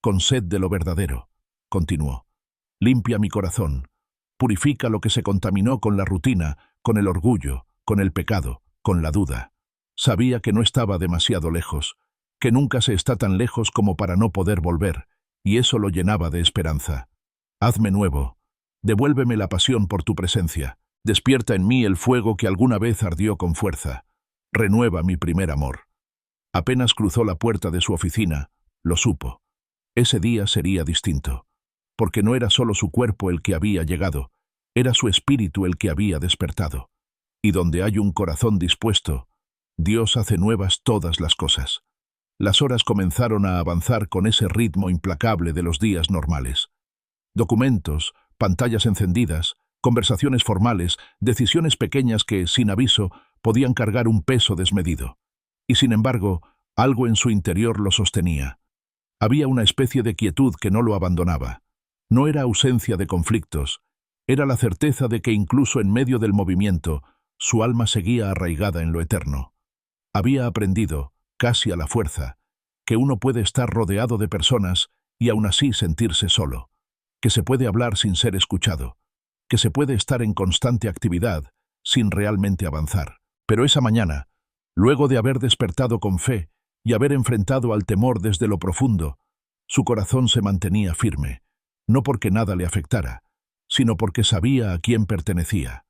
Speaker 1: con sed de lo verdadero, continuó. Limpia mi corazón, purifica lo que se contaminó con la rutina, con el orgullo, con el pecado, con la duda. Sabía que no estaba demasiado lejos, que nunca se está tan lejos como para no poder volver, y eso lo llenaba de esperanza. Hazme nuevo, devuélveme la pasión por tu presencia, despierta en mí el fuego que alguna vez ardió con fuerza, renueva mi primer amor. Apenas cruzó la puerta de su oficina, lo supo. Ese día sería distinto, porque no era solo su cuerpo el que había llegado, era su espíritu el que había despertado. Y donde hay un corazón dispuesto, Dios hace nuevas todas las cosas. Las horas comenzaron a avanzar con ese ritmo implacable de los días normales. Documentos, pantallas encendidas, conversaciones formales, decisiones pequeñas que, sin aviso, podían cargar un peso desmedido. Y sin embargo, algo en su interior lo sostenía. Había una especie de quietud que no lo abandonaba. No era ausencia de conflictos, era la certeza de que incluso en medio del movimiento, su alma seguía arraigada en lo eterno. Había aprendido, casi a la fuerza, que uno puede estar rodeado de personas y aún así sentirse solo, que se puede hablar sin ser escuchado, que se puede estar en constante actividad sin realmente avanzar. Pero esa mañana, luego de haber despertado con fe y haber enfrentado al temor desde lo profundo, su corazón se mantenía firme, no porque nada le afectara, sino porque sabía a quién pertenecía.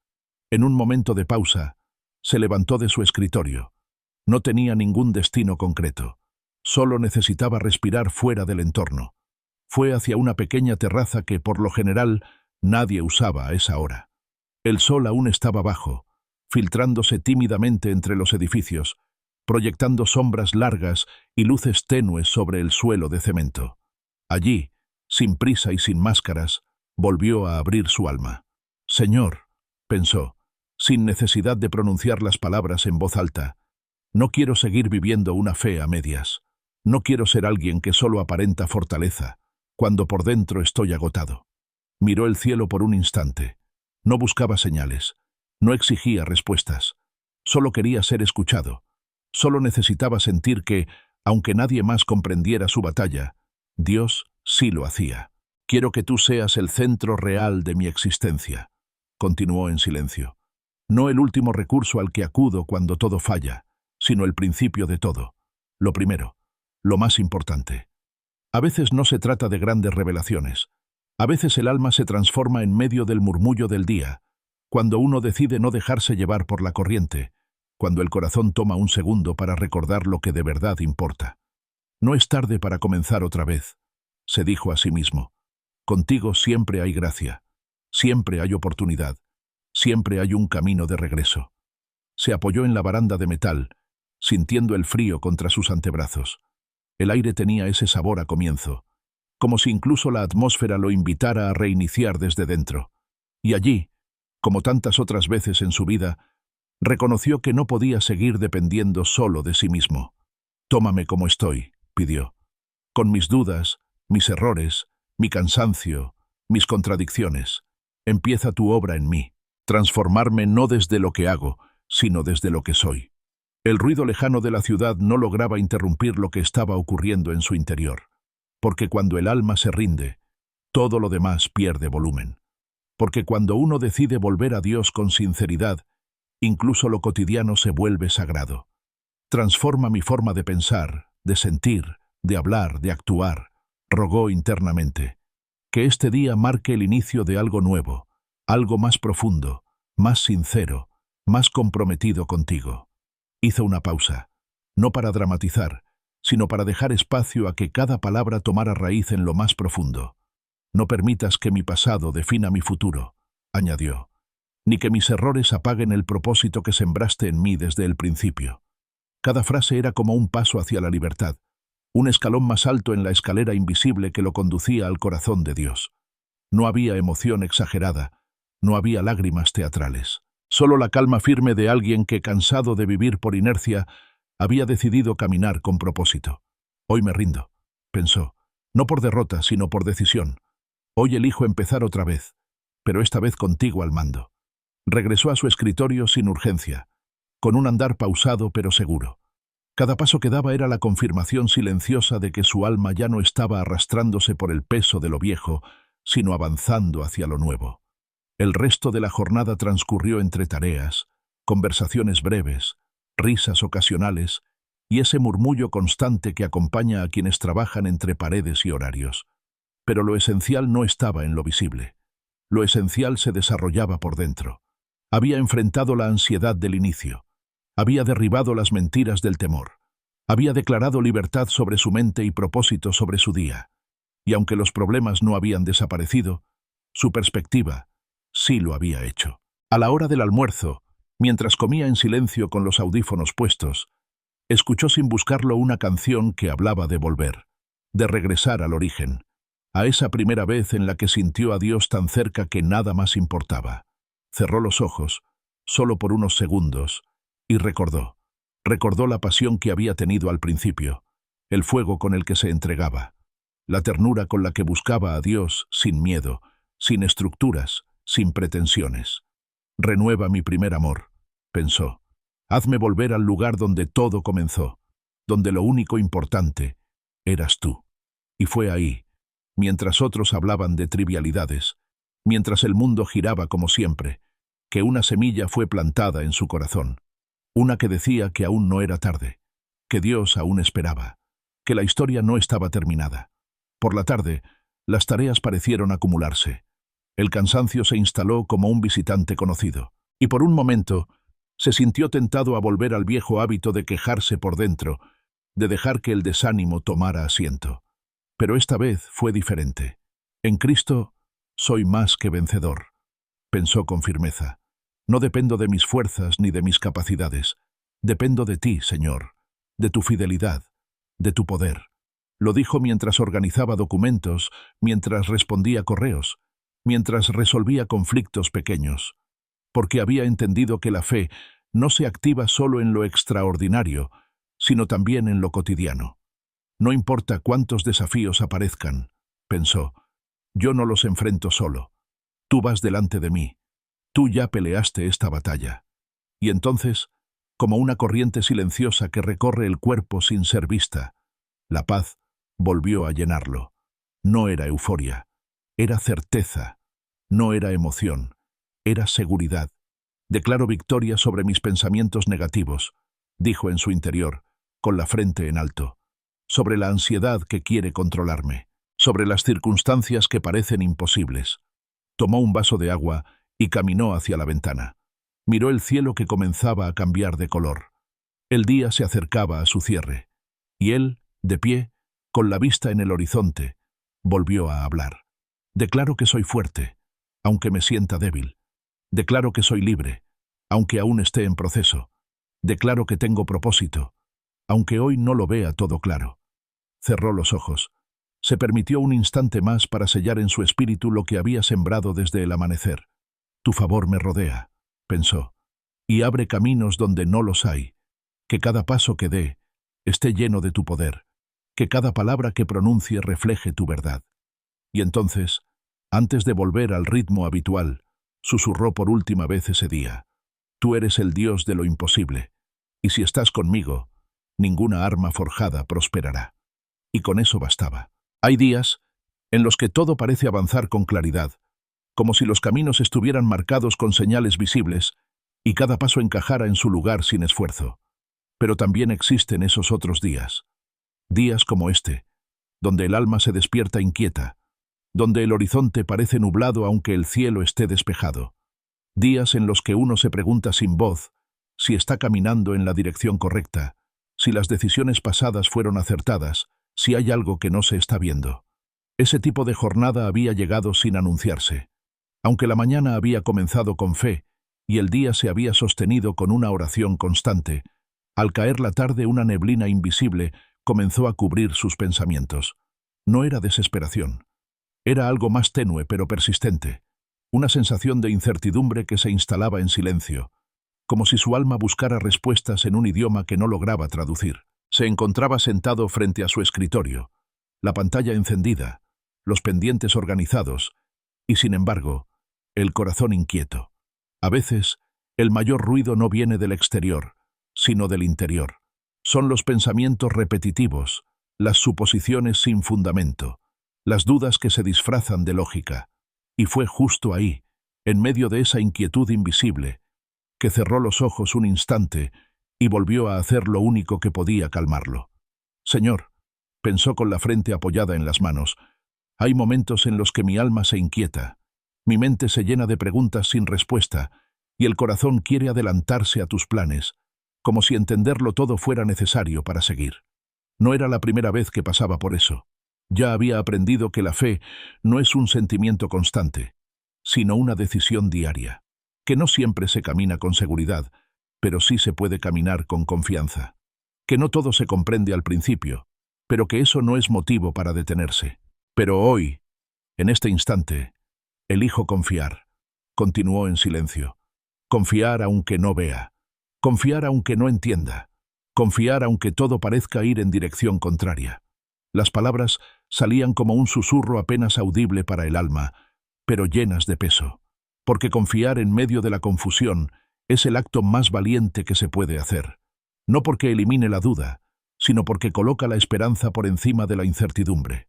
Speaker 1: En un momento de pausa, se levantó de su escritorio. No tenía ningún destino concreto, solo necesitaba respirar fuera del entorno. Fue hacia una pequeña terraza que, por lo general, nadie usaba a esa hora. El sol aún estaba bajo, filtrándose tímidamente entre los edificios, proyectando sombras largas y luces tenues sobre el suelo de cemento. Allí, sin prisa y sin máscaras, volvió a abrir su alma. «Señor», pensó, sin necesidad de pronunciar las palabras en voz alta, No quiero seguir viviendo una fe a medias. No quiero ser alguien que solo aparenta fortaleza, cuando por dentro estoy agotado. Miró el cielo por un instante. No buscaba señales. No exigía respuestas. Solo quería ser escuchado. Solo necesitaba sentir que, aunque nadie más comprendiera su batalla, Dios sí lo hacía. Quiero que tú seas el centro real de mi existencia, continuó en silencio. No el último recurso al que acudo cuando todo falla, sino el principio de todo. Lo primero, lo más importante. A veces no se trata de grandes revelaciones. A veces el alma se transforma en medio del murmullo del día, cuando uno decide no dejarse llevar por la corriente, cuando el corazón toma un segundo para recordar lo que de verdad importa. No es tarde para comenzar otra vez, se dijo a sí mismo. Contigo siempre hay gracia, siempre hay oportunidad, siempre hay un camino de regreso. Se apoyó en la baranda de metal, sintiendo el frío contra sus antebrazos. El aire tenía ese sabor a comienzo, como si incluso la atmósfera lo invitara a reiniciar desde dentro. Y allí, como tantas otras veces en su vida, reconoció que no podía seguir dependiendo solo de sí mismo. «Tómame como estoy», pidió, «con mis dudas, mis errores, mi cansancio, mis contradicciones. Empieza tu obra en mí, transformarme no desde lo que hago, sino desde lo que soy». El ruido lejano de la ciudad no lograba interrumpir lo que estaba ocurriendo en su interior, porque cuando el alma se rinde, todo lo demás pierde volumen. Porque cuando uno decide volver a Dios con sinceridad, incluso lo cotidiano se vuelve sagrado. «Transforma mi forma de pensar, de sentir, de hablar, de actuar», rogó internamente. «Que este día marque el inicio de algo nuevo, algo más profundo, más sincero, más comprometido contigo». Hizo una pausa, no para dramatizar, sino para dejar espacio a que cada palabra tomara raíz en lo más profundo. «No permitas que mi pasado defina mi futuro», añadió, «ni que mis errores apaguen el propósito que sembraste en mí desde el principio». Cada frase era como un paso hacia la libertad, un escalón más alto en la escalera invisible que lo conducía al corazón de Dios. No había emoción exagerada, no había lágrimas teatrales. Solo la calma firme de alguien que, cansado de vivir por inercia, había decidido caminar con propósito. «Hoy me rindo», pensó, «no por derrota, sino por decisión. Hoy elijo empezar otra vez, pero esta vez contigo al mando». Regresó a su escritorio sin urgencia, con un andar pausado pero seguro. Cada paso que daba era la confirmación silenciosa de que su alma ya no estaba arrastrándose por el peso de lo viejo, sino avanzando hacia lo nuevo. El resto de la jornada transcurrió entre tareas, conversaciones breves, risas ocasionales y ese murmullo constante que acompaña a quienes trabajan entre paredes y horarios. Pero lo esencial no estaba en lo visible. Lo esencial se desarrollaba por dentro. Había enfrentado la ansiedad del inicio. Había derribado las mentiras del temor. Había declarado libertad sobre su mente y propósito sobre su día. Y aunque los problemas no habían desaparecido, su perspectiva sí lo había hecho. A la hora del almuerzo, mientras comía en silencio con los audífonos puestos, escuchó sin buscarlo una canción que hablaba de volver, de regresar al origen, a esa primera vez en la que sintió a Dios tan cerca que nada más importaba. Cerró los ojos, solo por unos segundos, y recordó la pasión que había tenido al principio, el fuego con el que se entregaba, la ternura con la que buscaba a Dios sin miedo, sin estructuras, sin pretensiones. «Renueva mi primer amor», pensó. «Hazme volver al lugar donde todo comenzó, donde lo único importante eras tú». Y fue ahí, mientras otros hablaban de trivialidades, mientras el mundo giraba como siempre, que una semilla fue plantada en su corazón. Una que decía que aún no era tarde, que Dios aún esperaba, que la historia no estaba terminada. Por la tarde, las tareas parecieron acumularse. El cansancio se instaló como un visitante conocido, y por un momento se sintió tentado a volver al viejo hábito de quejarse por dentro, de dejar que el desánimo tomara asiento. Pero esta vez fue diferente. «En Cristo soy más que vencedor», pensó con firmeza. «No dependo de mis fuerzas ni de mis capacidades. Dependo de ti, Señor, de tu fidelidad, de tu poder». Lo dijo mientras organizaba documentos, mientras respondía correos, mientras resolvía conflictos pequeños, porque había entendido que la fe no se activa solo en lo extraordinario, sino también en lo cotidiano. No importa cuántos desafíos aparezcan, pensó, yo no los enfrento solo. Tú vas delante de mí. Tú ya peleaste esta batalla. Y entonces, como una corriente silenciosa que recorre el cuerpo sin ser vista, la paz volvió a llenarlo. No era euforia, era certeza. No era emoción, era seguridad. Declaro victoria sobre mis pensamientos negativos, dijo en su interior, con la frente en alto, sobre la ansiedad que quiere controlarme, sobre las circunstancias que parecen imposibles. Tomó un vaso de agua y caminó hacia la ventana. Miró el cielo que comenzaba a cambiar de color. El día se acercaba a su cierre, y él, de pie, con la vista en el horizonte, volvió a hablar. Declaro que soy fuerte, aunque me sienta débil. Declaro que soy libre, aunque aún esté en proceso. Declaro que tengo propósito, aunque hoy no lo vea todo claro. Cerró los ojos. Se permitió un instante más para sellar en su espíritu lo que había sembrado desde el amanecer. Tu favor me rodea, pensó, y abre caminos donde no los hay. Que cada paso que dé esté lleno de tu poder, que cada palabra que pronuncie refleje tu verdad. Y entonces, antes de volver al ritmo habitual, susurró por última vez ese día. Tú eres el Dios de lo imposible, y si estás conmigo, ninguna arma forjada prosperará. Y con eso bastaba. Hay días en los que todo parece avanzar con claridad, como si los caminos estuvieran marcados con señales visibles y cada paso encajara en su lugar sin esfuerzo. Pero también existen esos otros días. Días como este, donde el alma se despierta inquieta, donde el horizonte parece nublado aunque el cielo esté despejado. Días en los que uno se pregunta sin voz si está caminando en la dirección correcta, si las decisiones pasadas fueron acertadas, si hay algo que no se está viendo. Ese tipo de jornada había llegado sin anunciarse. Aunque la mañana había comenzado con fe y el día se había sostenido con una oración constante, al caer la tarde una neblina invisible comenzó a cubrir sus pensamientos. No era desesperación. Era algo más tenue pero persistente, una sensación de incertidumbre que se instalaba en silencio, como si su alma buscara respuestas en un idioma que no lograba traducir. Se encontraba sentado frente a su escritorio, la pantalla encendida, los pendientes organizados, y sin embargo, el corazón inquieto. A veces, el mayor ruido no viene del exterior, sino del interior. Son los pensamientos repetitivos, las suposiciones sin fundamento, las dudas que se disfrazan de lógica. Y fue justo ahí, en medio de esa inquietud invisible, que cerró los ojos un instante y volvió a hacer lo único que podía calmarlo. Señor, pensó con la frente apoyada en las manos, hay momentos en los que mi alma se inquieta, mi mente se llena de preguntas sin respuesta y el corazón quiere adelantarse a tus planes, como si entenderlo todo fuera necesario para seguir. No era la primera vez que pasaba por eso. Ya había aprendido que la fe no es un sentimiento constante, sino una decisión diaria, que no siempre se camina con seguridad, pero sí se puede caminar con confianza, que no todo se comprende al principio, pero que eso no es motivo para detenerse. Pero hoy, en este instante, elijo confiar, continuó en silencio, confiar aunque no vea, confiar aunque no entienda, confiar aunque todo parezca ir en dirección contraria. Las palabras salían como un susurro apenas audible para el alma, pero llenas de peso, porque confiar en medio de la confusión es el acto más valiente que se puede hacer, no porque elimine la duda, sino porque coloca la esperanza por encima de la incertidumbre.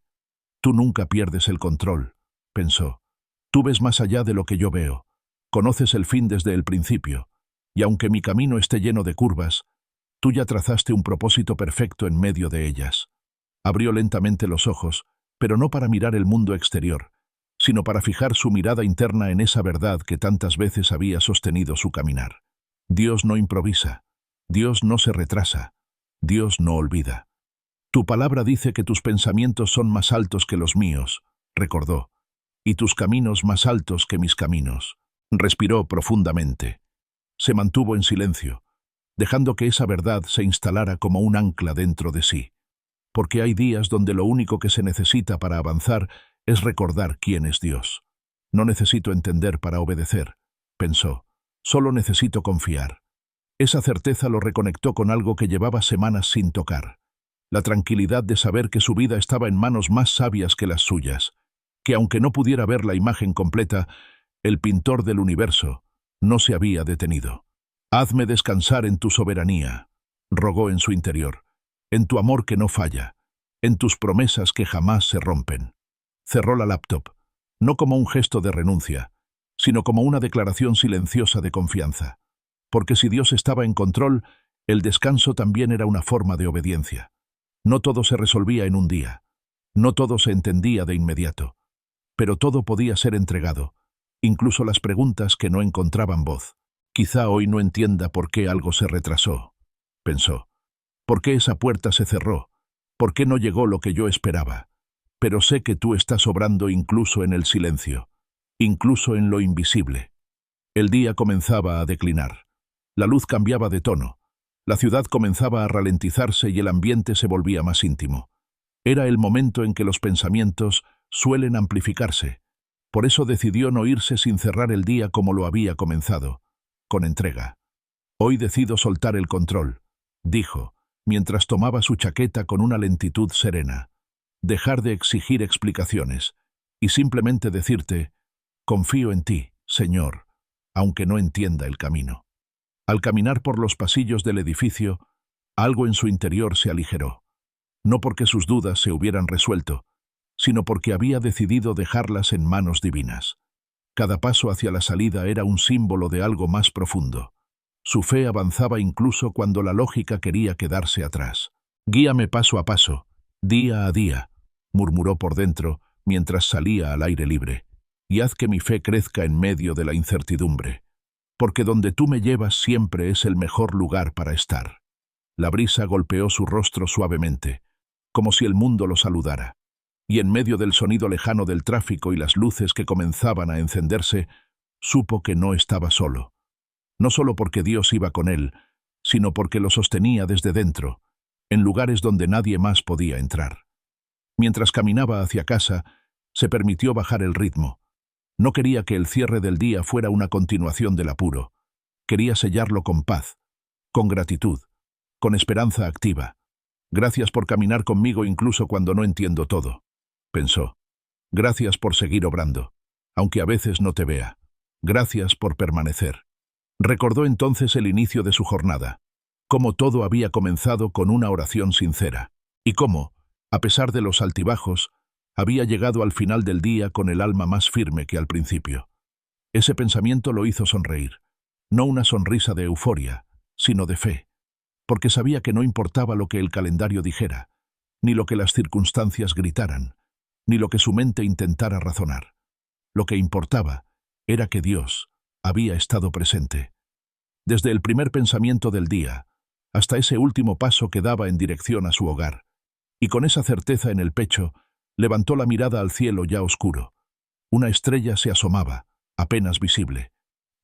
Speaker 1: Tú nunca pierdes el control, pensó. Tú ves más allá de lo que yo veo, conoces el fin desde el principio, y aunque mi camino esté lleno de curvas, tú ya trazaste un propósito perfecto en medio de ellas. Abrió lentamente los ojos, pero no para mirar el mundo exterior, sino para fijar su mirada interna en esa verdad que tantas veces había sostenido su caminar. Dios no improvisa, Dios no se retrasa, Dios no olvida. Tu palabra dice que tus pensamientos son más altos que los míos, recordó, y tus caminos más altos que mis caminos. Respiró profundamente. Se mantuvo en silencio, dejando que esa verdad se instalara como un ancla dentro de sí. Porque hay días donde lo único que se necesita para avanzar es recordar quién es Dios. No necesito entender para obedecer, pensó. Solo necesito confiar. Esa certeza lo reconectó con algo que llevaba semanas sin tocar. La tranquilidad de saber que su vida estaba en manos más sabias que las suyas, que aunque no pudiera ver la imagen completa, el pintor del universo no se había detenido. «Hazme descansar en tu soberanía», rogó en su interior, «en tu amor que no falla, en tus promesas que jamás se rompen». Cerró la laptop, no como un gesto de renuncia, sino como una declaración silenciosa de confianza. Porque si Dios estaba en control, el descanso también era una forma de obediencia. No todo se resolvía en un día, no todo se entendía de inmediato, pero todo podía ser entregado, incluso las preguntas que no encontraban voz. «Quizá hoy no entienda por qué algo se retrasó», pensó. «¿Por qué esa puerta se cerró? ¿Por qué no llegó lo que yo esperaba? Pero sé que tú estás obrando incluso en el silencio, incluso en lo invisible». El día comenzaba a declinar. La luz cambiaba de tono. La ciudad comenzaba a ralentizarse y el ambiente se volvía más íntimo. Era el momento en que los pensamientos suelen amplificarse. Por eso decidió no irse sin cerrar el día como lo había comenzado, con entrega. «Hoy decido soltar el control», dijo, mientras tomaba su chaqueta con una lentitud serena. «Dejar de exigir explicaciones y simplemente decirte, confío en ti, Señor, aunque no entienda el camino». Al caminar por los pasillos del edificio, algo en su interior se aligeró. No porque sus dudas se hubieran resuelto, sino porque había decidido dejarlas en manos divinas. Cada paso hacia la salida era un símbolo de algo más profundo. Su fe avanzaba incluso cuando la lógica quería quedarse atrás. «Guíame paso a paso, día a día», murmuró por dentro mientras salía al aire libre, «y haz que mi fe crezca en medio de la incertidumbre. Porque donde tú me llevas siempre es el mejor lugar para estar». La brisa golpeó su rostro suavemente, como si el mundo lo saludara. Y en medio del sonido lejano del tráfico y las luces que comenzaban a encenderse, supo que no estaba solo. No solo porque Dios iba con él, sino porque lo sostenía desde dentro, en lugares donde nadie más podía entrar. Mientras caminaba hacia casa, se permitió bajar el ritmo. No quería que el cierre del día fuera una continuación del apuro. Quería sellarlo con paz, con gratitud, con esperanza activa. «Gracias por caminar conmigo incluso cuando no entiendo todo», pensó. «Gracias por seguir obrando, aunque a veces no te vea. Gracias por permanecer». Recordó entonces el inicio de su jornada, cómo todo había comenzado con una oración sincera, y cómo, a pesar de los altibajos, había llegado al final del día con el alma más firme que al principio. Ese pensamiento lo hizo sonreír, no una sonrisa de euforia, sino de fe, porque sabía que no importaba lo que el calendario dijera, ni lo que las circunstancias gritaran, ni lo que su mente intentara razonar. Lo que importaba era que Dios había estado presente. Desde el primer pensamiento del día, hasta ese último paso que daba en dirección a su hogar, y con esa certeza en el pecho, levantó la mirada al cielo ya oscuro. Una estrella se asomaba, apenas visible,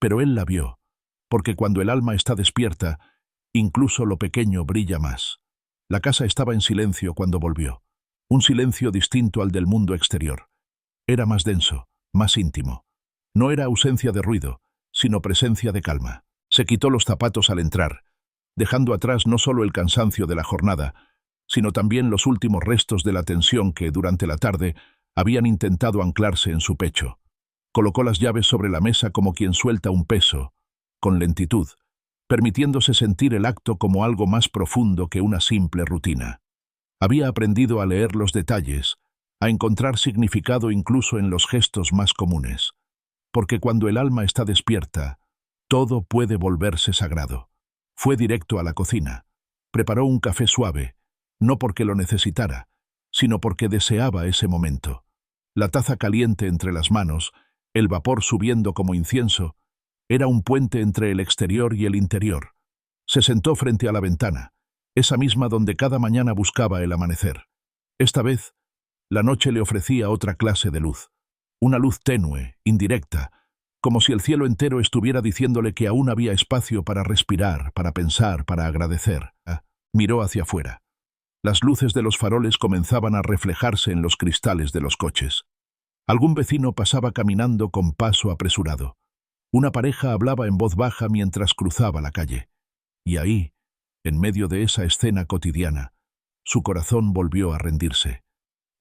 Speaker 1: pero él la vio, porque cuando el alma está despierta, incluso lo pequeño brilla más. La casa estaba en silencio cuando volvió, un silencio distinto al del mundo exterior. Era más denso, más íntimo. No era ausencia de ruido, sino presencia de calma. Se quitó los zapatos al entrar, dejando atrás no solo el cansancio de la jornada, sino también los últimos restos de la tensión que, durante la tarde, habían intentado anclarse en su pecho. Colocó las llaves sobre la mesa como quien suelta un peso, con lentitud, permitiéndose sentir el acto como algo más profundo que una simple rutina. Había aprendido a leer los detalles, a encontrar significado incluso en los gestos más comunes, porque cuando el alma está despierta, todo puede volverse sagrado. Fue directo a la cocina, preparó un café suave, no porque lo necesitara, sino porque deseaba ese momento. La taza caliente entre las manos, el vapor subiendo como incienso, era un puente entre el exterior y el interior. Se sentó frente a la ventana, esa misma donde cada mañana buscaba el amanecer. Esta vez, la noche le ofrecía otra clase de luz, una luz tenue, indirecta, como si el cielo entero estuviera diciéndole que aún había espacio para respirar, para pensar, para agradecer. Miró hacia afuera. Las luces de los faroles comenzaban a reflejarse en los cristales de los coches. Algún vecino pasaba caminando con paso apresurado. Una pareja hablaba en voz baja mientras cruzaba la calle. Y ahí, en medio de esa escena cotidiana, su corazón volvió a rendirse,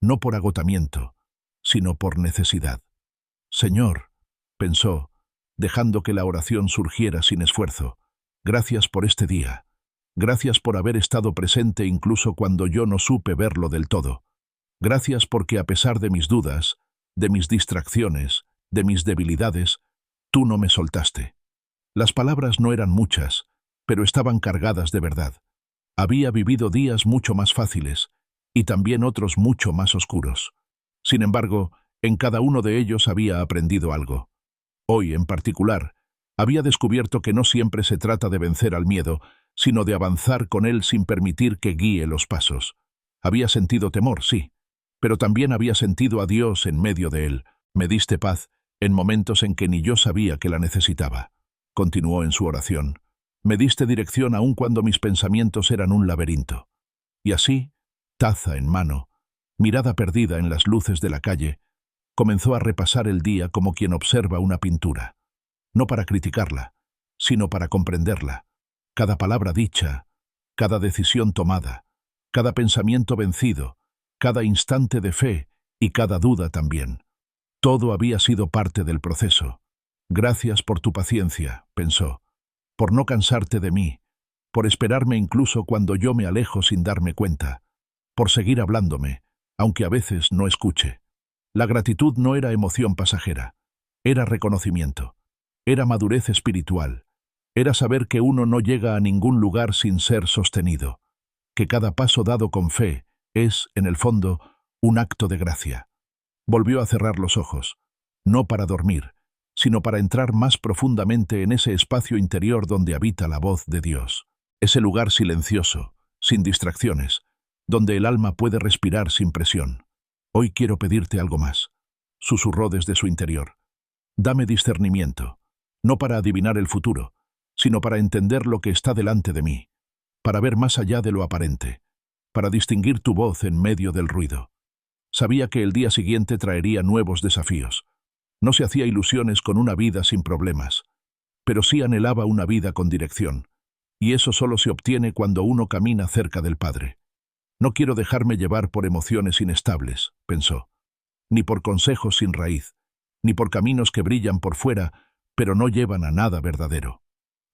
Speaker 1: no por agotamiento, sino por necesidad. Señor, pensó, dejando que la oración surgiera sin esfuerzo, gracias por este día. Gracias por haber estado presente incluso cuando yo no supe verlo del todo. Gracias porque a pesar de mis dudas, de mis distracciones, de mis debilidades, tú no me soltaste. Las palabras no eran muchas, pero estaban cargadas de verdad. Había vivido días mucho más fáciles, y también otros mucho más oscuros. Sin embargo, en cada uno de ellos había aprendido algo. Hoy, en particular, había descubierto que no siempre se trata de vencer al miedo, sino de avanzar con él sin permitir que guíe los pasos. Había sentido temor, sí, pero también había sentido a Dios en medio de él. Me diste paz en momentos en que ni yo sabía que la necesitaba. Continuó en su oración. Me diste dirección aun cuando mis pensamientos eran un laberinto. Y así, taza en mano, mirada perdida en las luces de la calle, comenzó a repasar el día como quien observa una pintura. No para criticarla, sino para comprenderla. Cada palabra dicha, cada decisión tomada, cada pensamiento vencido, cada instante de fe y cada duda también. Todo había sido parte del proceso. Gracias por tu paciencia, pensó, por no cansarte de mí, por esperarme incluso cuando yo me alejo sin darme cuenta, por seguir hablándome, aunque a veces no escuche. La gratitud no era emoción pasajera, era reconocimiento, era madurez espiritual, era saber que uno no llega a ningún lugar sin ser sostenido, que cada paso dado con fe es, en el fondo, un acto de gracia. Volvió a cerrar los ojos, no para dormir, sino para entrar más profundamente en ese espacio interior donde habita la voz de Dios. Ese lugar silencioso, sin distracciones, donde el alma puede respirar sin presión. Hoy quiero pedirte algo más, susurró desde su interior. Dame discernimiento, no para adivinar el futuro, sino para entender lo que está delante de mí, para ver más allá de lo aparente, para distinguir tu voz en medio del ruido. Sabía que el día siguiente traería nuevos desafíos. No se hacía ilusiones con una vida sin problemas, pero sí anhelaba una vida con dirección, y eso solo se obtiene cuando uno camina cerca del Padre. No quiero dejarme llevar por emociones inestables, pensó, ni por consejos sin raíz, ni por caminos que brillan por fuera, pero no llevan a nada verdadero.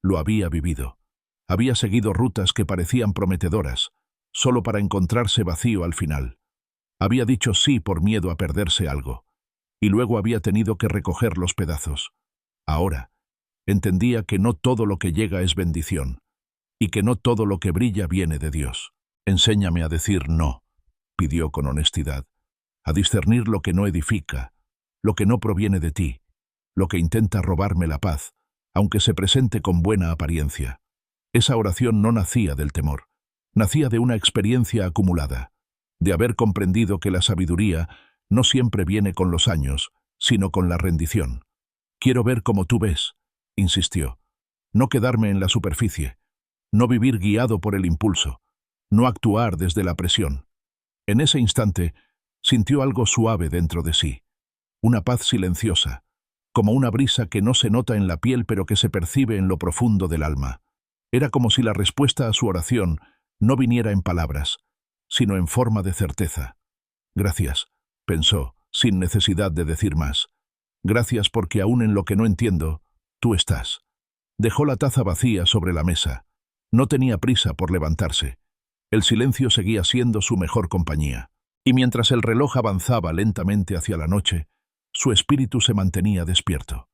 Speaker 1: Lo había vivido. Había seguido rutas que parecían prometedoras, solo para encontrarse vacío al final. Había dicho sí por miedo a perderse algo, y luego había tenido que recoger los pedazos. Ahora, entendía que no todo lo que llega es bendición, y que no todo lo que brilla viene de Dios. Enséñame a decir no, pidió con honestidad, a discernir lo que no edifica, lo que no proviene de ti, lo que intenta robarme la paz, aunque se presente con buena apariencia. Esa oración no nacía del temor, nacía de una experiencia acumulada, de haber comprendido que la sabiduría no siempre viene con los años, sino con la rendición. Quiero ver como tú ves, insistió, no quedarme en la superficie, no vivir guiado por el impulso, no actuar desde la presión. En ese instante, sintió algo suave dentro de sí, una paz silenciosa, como una brisa que no se nota en la piel pero que se percibe en lo profundo del alma. Era como si la respuesta a su oración no viniera en palabras, sino en forma de certeza. Gracias, pensó, sin necesidad de decir más. Gracias porque aún en lo que no entiendo, tú estás. Dejó la taza vacía sobre la mesa. No tenía prisa por levantarse. El silencio seguía siendo su mejor compañía. Y mientras el reloj avanzaba lentamente hacia la noche, su espíritu se mantenía despierto.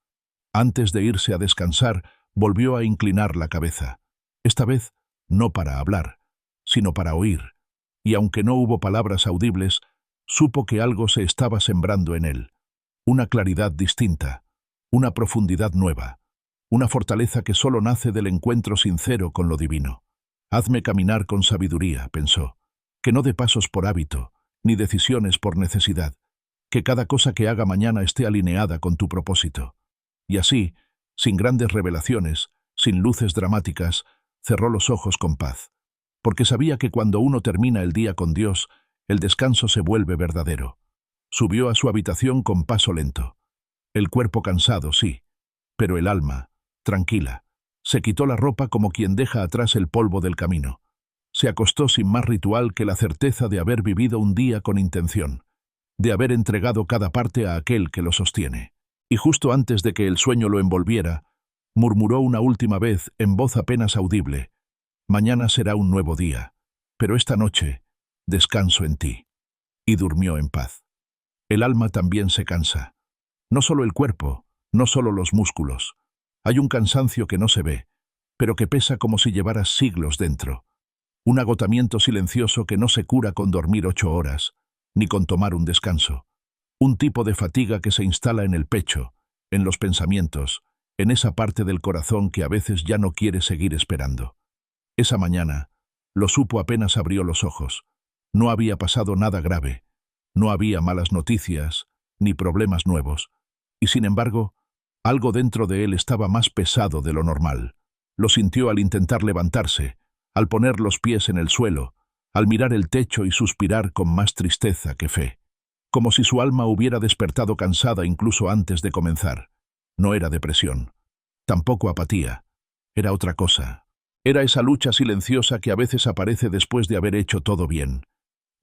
Speaker 1: Antes de irse a descansar, volvió a inclinar la cabeza. Esta vez, no para hablar, sino para oír. Y aunque no hubo palabras audibles, supo que algo se estaba sembrando en él. Una claridad distinta, una profundidad nueva, una fortaleza que solo nace del encuentro sincero con lo divino. Hazme caminar con sabiduría, pensó, que no dé pasos por hábito, ni decisiones por necesidad, que cada cosa que haga mañana esté alineada con tu propósito. Y así, sin grandes revelaciones, sin luces dramáticas, cerró los ojos con paz, porque sabía que cuando uno termina el día con Dios, el descanso se vuelve verdadero. Subió a su habitación con paso lento. El cuerpo cansado, sí, pero el alma, tranquila, Se quitó la ropa como quien deja atrás el polvo del camino. Se acostó sin más ritual que la certeza de haber vivido un día con intención, de haber entregado cada parte a aquel que lo sostiene. Y justo antes de que el sueño lo envolviera, murmuró una última vez en voz apenas audible: «Mañana será un nuevo día, pero esta noche descanso en ti». Y durmió en paz. El alma también se cansa. No solo el cuerpo, no solo los músculos. Hay un cansancio que no se ve, pero que pesa como si llevaras siglos dentro. Un agotamiento silencioso que no se cura con dormir 8 horas, ni con tomar un descanso. Un tipo de fatiga que se instala en el pecho, en los pensamientos, en esa parte del corazón que a veces ya no quiere seguir esperando. Esa mañana, lo supo apenas abrió los ojos. No había pasado nada grave, no había malas noticias, ni problemas nuevos, y sin embargo, algo dentro de él estaba más pesado de lo normal. Lo sintió al intentar levantarse, al poner los pies en el suelo, al mirar el techo y suspirar con más tristeza que fe. Como si su alma hubiera despertado cansada incluso antes de comenzar. No era depresión, tampoco apatía, era otra cosa. Era esa lucha silenciosa que a veces aparece después de haber hecho todo bien,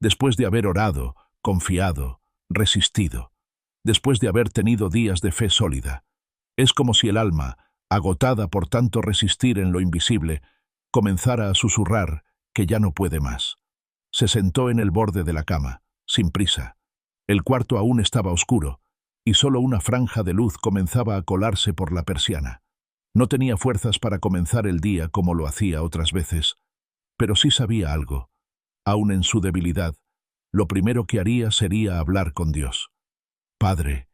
Speaker 1: después de haber orado, confiado, resistido, después de haber tenido días de fe sólida. Es como si el alma, agotada por tanto resistir en lo invisible, comenzara a susurrar que ya no puede más. Se sentó en el borde de la cama, sin prisa. El cuarto aún estaba oscuro, y solo una franja de luz comenzaba a colarse por la persiana. No tenía fuerzas para comenzar el día como lo hacía otras veces, pero sí sabía algo. Aún en su debilidad, lo primero que haría sería hablar con Dios. «Padre»,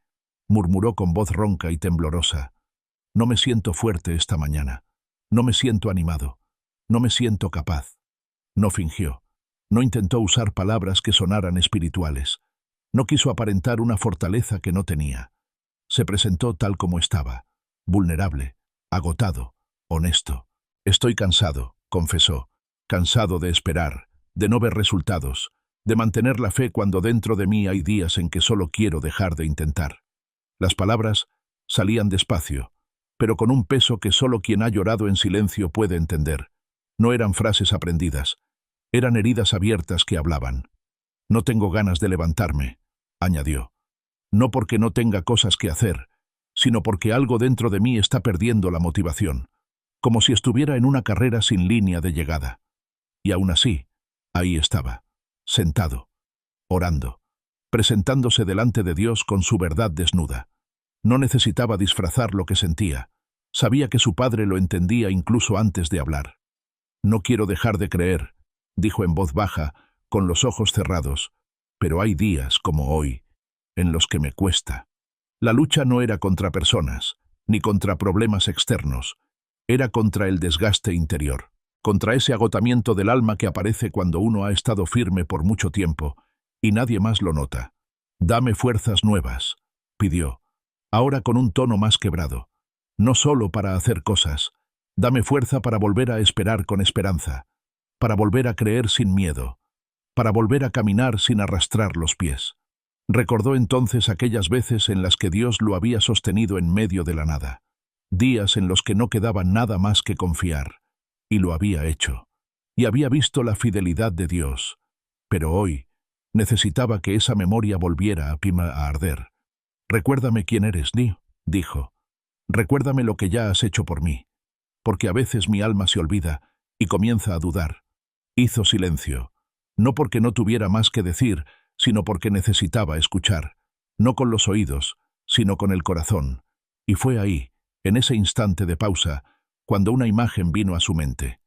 Speaker 1: murmuró con voz ronca y temblorosa, «no me siento fuerte esta mañana, no me siento animado, no me siento capaz». No fingió, no intentó usar palabras que sonaran espirituales, no quiso aparentar una fortaleza que no tenía. Se presentó tal como estaba, vulnerable, agotado, honesto. «Estoy cansado», confesó, «cansado de esperar, de no ver resultados, de mantener la fe cuando dentro de mí hay días en que solo quiero dejar de intentar». Las palabras salían despacio, pero con un peso que solo quien ha llorado en silencio puede entender. No eran frases aprendidas, eran heridas abiertas que hablaban. «No tengo ganas de levantarme», añadió. «No porque no tenga cosas que hacer, sino porque algo dentro de mí está perdiendo la motivación, como si estuviera en una carrera sin línea de llegada». Y aún así, ahí estaba, sentado, orando, presentándose delante de Dios con su verdad desnuda. No necesitaba disfrazar lo que sentía. Sabía que su padre lo entendía incluso antes de hablar. «No quiero dejar de creer», dijo en voz baja, con los ojos cerrados, «pero hay días, como hoy, en los que me cuesta». La lucha no era contra personas, ni contra problemas externos. Era contra el desgaste interior, contra ese agotamiento del alma que aparece cuando uno ha estado firme por mucho tiempo y nadie más lo nota. «Dame fuerzas nuevas», pidió, ahora con un tono más quebrado. «No solo para hacer cosas. Dame fuerza para volver a esperar con esperanza, para volver a creer sin miedo, para volver a caminar sin arrastrar los pies». Recordó entonces aquellas veces en las que Dios lo había sostenido en medio de la nada, días en los que no quedaba nada más que confiar, y lo había hecho, y había visto la fidelidad de Dios, pero hoy necesitaba que esa memoria volviera a arder. «Recuérdame quién eres, dijo. «Recuérdame lo que ya has hecho por mí, porque a veces mi alma se olvida y comienza a dudar». Hizo silencio, no porque no tuviera más que decir, sino porque necesitaba escuchar, no con los oídos, sino con el corazón. Y fue ahí, en ese instante de pausa, cuando una imagen vino a su mente.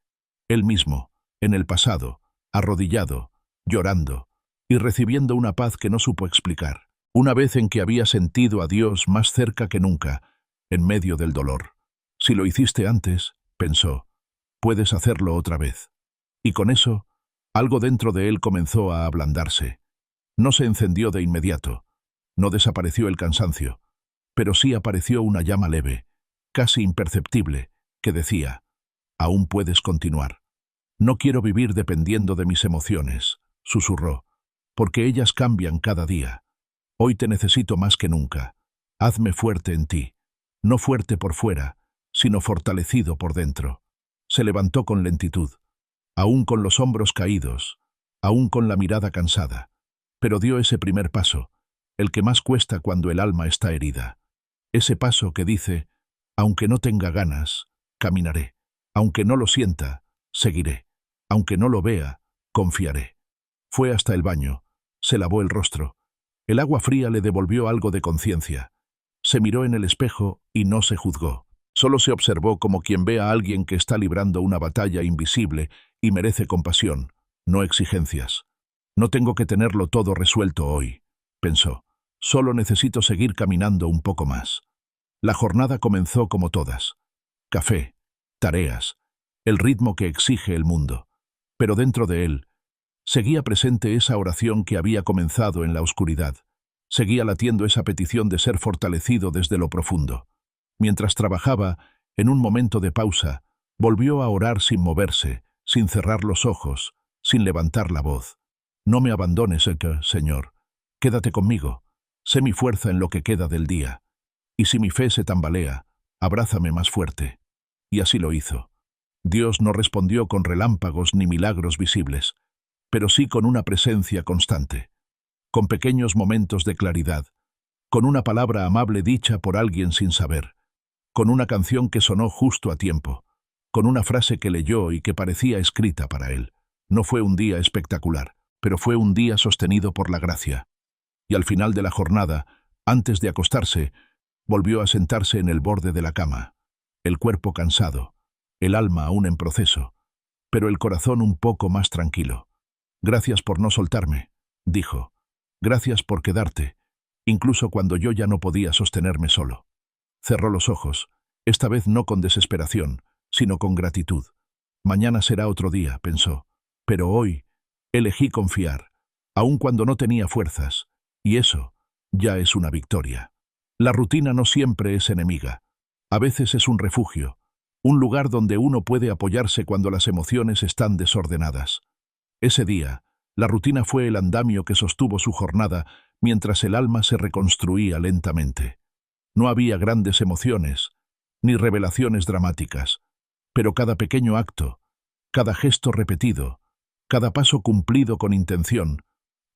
Speaker 1: Él mismo, en el pasado, arrodillado, llorando, y recibiendo una paz que no supo explicar. Una vez en que había sentido a Dios más cerca que nunca, en medio del dolor. «Si lo hiciste antes», pensó, «puedes hacerlo otra vez». Y con eso, algo dentro de él comenzó a ablandarse. No se encendió de inmediato, no desapareció el cansancio, pero sí apareció una llama leve, casi imperceptible, que decía: «Aún puedes continuar». «No quiero vivir dependiendo de mis emociones», susurró, «porque ellas cambian cada día. Hoy te necesito más que nunca. Hazme fuerte en ti, no fuerte por fuera, sino fortalecido por dentro. Se levantó con lentitud, aún con los hombros caídos, aún con la mirada cansada, pero dio ese primer paso, el que más cuesta cuando el alma está herida. Ese paso que dice, aunque no tenga ganas, caminaré. Aunque no lo sienta, seguiré. Aunque no lo vea, confiaré. Fue hasta el baño, se lavó el rostro. El agua fría le devolvió algo de conciencia. Se miró en el espejo y no se juzgó. Solo se observó como quien ve a alguien que está librando una batalla invisible y merece compasión, no exigencias. No tengo que tenerlo todo resuelto hoy, pensó. Solo necesito seguir caminando un poco más. La jornada comenzó como todas. Café, tareas, el ritmo que exige el mundo. Pero dentro de él, seguía presente esa oración que había comenzado en la oscuridad. Seguía latiendo esa petición de ser fortalecido desde lo profundo. Mientras trabajaba, en un momento de pausa, volvió a orar sin moverse, sin cerrar los ojos, sin levantar la voz. No me abandones, Señor. Quédate conmigo. Sé mi fuerza en lo que queda del día. Y si mi fe se tambalea, abrázame más fuerte. Y así lo hizo. Dios no respondió con relámpagos ni milagros visibles, pero sí con una presencia constante, con pequeños momentos de claridad, con una palabra amable dicha por alguien sin saber, con una canción que sonó justo a tiempo, con una frase que leyó y que parecía escrita para él. No fue un día espectacular, pero fue un día sostenido por la gracia. Y al final de la jornada, antes de acostarse, volvió a sentarse en el borde de la cama, el cuerpo cansado, el alma aún en proceso, pero el corazón un poco más tranquilo. Gracias por no soltarme, dijo. Gracias por quedarte, incluso cuando yo ya no podía sostenerme solo. Cerró los ojos, esta vez no con desesperación, sino con gratitud. Mañana será otro día, pensó, pero hoy elegí confiar, aun cuando no tenía fuerzas, y eso ya es una victoria. La rutina no siempre es enemiga. A veces es un refugio, un lugar donde uno puede apoyarse cuando las emociones están desordenadas. Ese día, la rutina fue el andamio que sostuvo su jornada mientras el alma se reconstruía lentamente. No había grandes emociones, ni revelaciones dramáticas, pero cada pequeño acto, cada gesto repetido, cada paso cumplido con intención,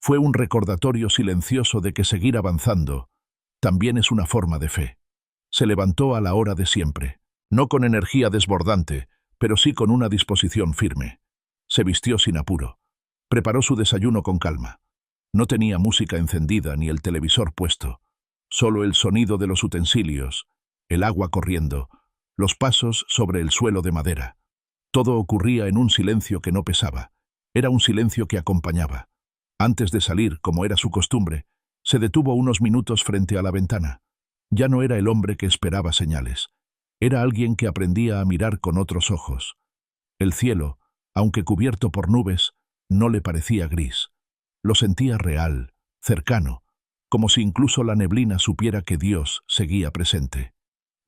Speaker 1: fue un recordatorio silencioso de que seguir avanzando también es una forma de fe. Se levantó a la hora de siempre, no con energía desbordante, pero sí con una disposición firme. Se vistió sin apuro. Preparó su desayuno con calma. No tenía música encendida ni el televisor puesto. Solo el sonido de los utensilios, el agua corriendo, los pasos sobre el suelo de madera. Todo ocurría en un silencio que no pesaba. Era un silencio que acompañaba. Antes de salir, como era su costumbre, se detuvo unos minutos frente a la ventana. Ya no era el hombre que esperaba señales. Era alguien que aprendía a mirar con otros ojos. El cielo, aunque cubierto por nubes, no le parecía gris. Lo sentía real, cercano, como si incluso la neblina supiera que Dios seguía presente.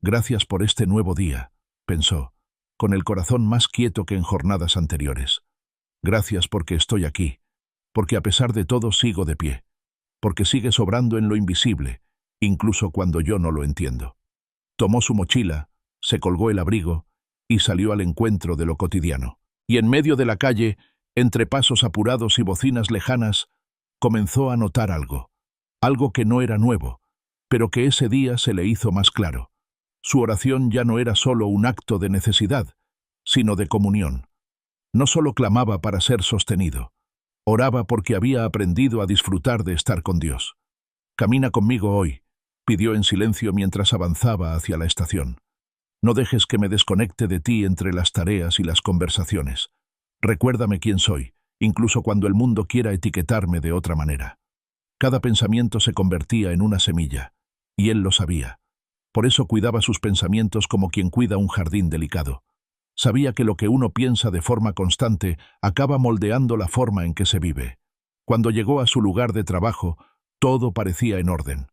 Speaker 1: Gracias por este nuevo día, pensó, con el corazón más quieto que en jornadas anteriores. Gracias porque estoy aquí, porque a pesar de todo sigo de pie, porque sigue sobrando en lo invisible, incluso cuando yo no lo entiendo. Tomó su mochila, se colgó el abrigo y salió al encuentro de lo cotidiano. Y en medio de la calle, entre pasos apurados y bocinas lejanas, comenzó a notar algo. Algo que no era nuevo, pero que ese día se le hizo más claro. Su oración ya no era solo un acto de necesidad, sino de comunión. No solo clamaba para ser sostenido, oraba porque había aprendido a disfrutar de estar con Dios. «Camina conmigo hoy», pidió en silencio mientras avanzaba hacia la estación. «No dejes que me desconecte de ti entre las tareas y las conversaciones. Recuérdame quién soy, incluso cuando el mundo quiera etiquetarme de otra manera». Cada pensamiento se convertía en una semilla, y él lo sabía. Por eso cuidaba sus pensamientos como quien cuida un jardín delicado. Sabía que lo que uno piensa de forma constante acaba moldeando la forma en que se vive. Cuando llegó a su lugar de trabajo, todo parecía en orden.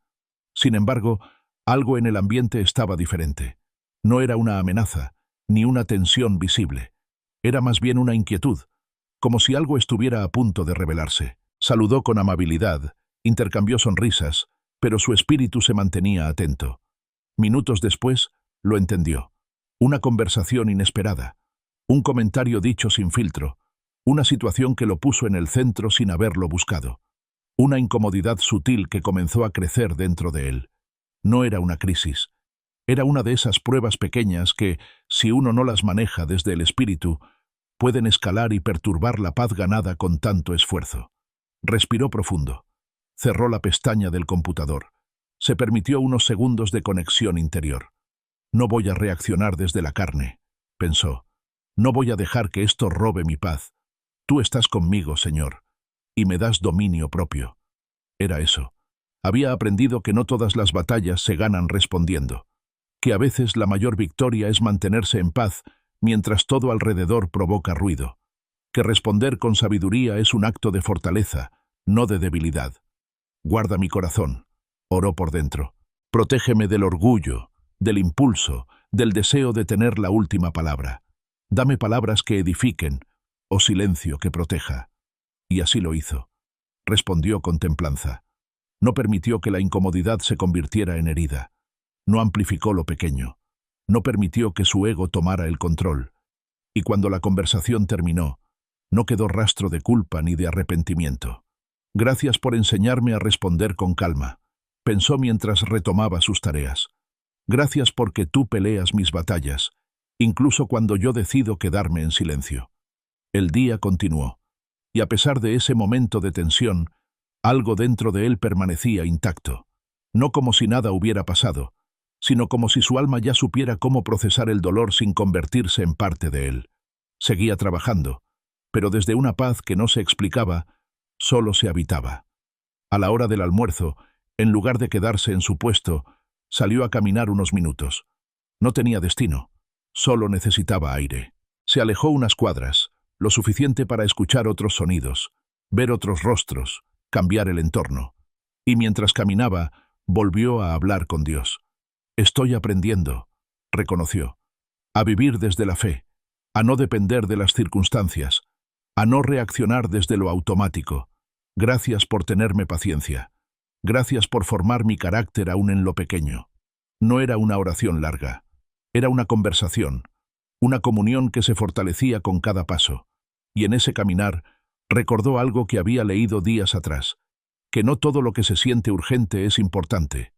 Speaker 1: Sin embargo, algo en el ambiente estaba diferente. No era una amenaza, ni una tensión visible. Era más bien una inquietud, como si algo estuviera a punto de revelarse. Saludó con amabilidad, intercambió sonrisas, pero su espíritu se mantenía atento. Minutos después, lo entendió. Una conversación inesperada, un comentario dicho sin filtro, una situación que lo puso en el centro sin haberlo buscado. Una incomodidad sutil que comenzó a crecer dentro de él. No era una crisis. Era una de esas pruebas pequeñas que, si uno no las maneja desde el espíritu, pueden escalar y perturbar la paz ganada con tanto esfuerzo. Respiró profundo. Cerró la pestaña del computador. Se permitió unos segundos de conexión interior. No voy a reaccionar desde la carne, pensó. No voy a dejar que esto robe mi paz. Tú estás conmigo, Señor, y me das dominio propio. Era eso. Había aprendido que no todas las batallas se ganan respondiendo, que a veces la mayor victoria es mantenerse en paz mientras todo alrededor provoca ruido, que responder con sabiduría es un acto de fortaleza, no de debilidad. Guarda mi corazón, oró por dentro. Protégeme del orgullo, del impulso, del deseo de tener la última palabra. Dame palabras que edifiquen, o silencio que proteja. Y así lo hizo. Respondió con templanza. No permitió que la incomodidad se convirtiera en herida. No amplificó lo pequeño. No permitió que su ego tomara el control. Y cuando la conversación terminó, no quedó rastro de culpa ni de arrepentimiento. Gracias por enseñarme a responder con calma, pensó mientras retomaba sus tareas. Gracias porque tú peleas mis batallas, incluso cuando yo decido quedarme en silencio. El día continuó, y a pesar de ese momento de tensión, algo dentro de él permanecía intacto. No como si nada hubiera pasado, sino como si su alma ya supiera cómo procesar el dolor sin convertirse en parte de él. Seguía trabajando, pero desde una paz que no se explicaba, solo se habitaba. A la hora del almuerzo, en lugar de quedarse en su puesto, salió a caminar unos minutos. No tenía destino, solo necesitaba aire. Se alejó unas cuadras, lo suficiente para escuchar otros sonidos, ver otros rostros, cambiar el entorno. Y mientras caminaba, volvió a hablar con Dios. Estoy aprendiendo, reconoció, a vivir desde la fe, a no depender de las circunstancias, a no reaccionar desde lo automático. Gracias por tenerme paciencia. Gracias por formar mi carácter aún en lo pequeño. No era una oración larga. Era una conversación, una comunión que se fortalecía con cada paso. Y en ese caminar, recordó algo que había leído días atrás, que no todo lo que se siente urgente es importante.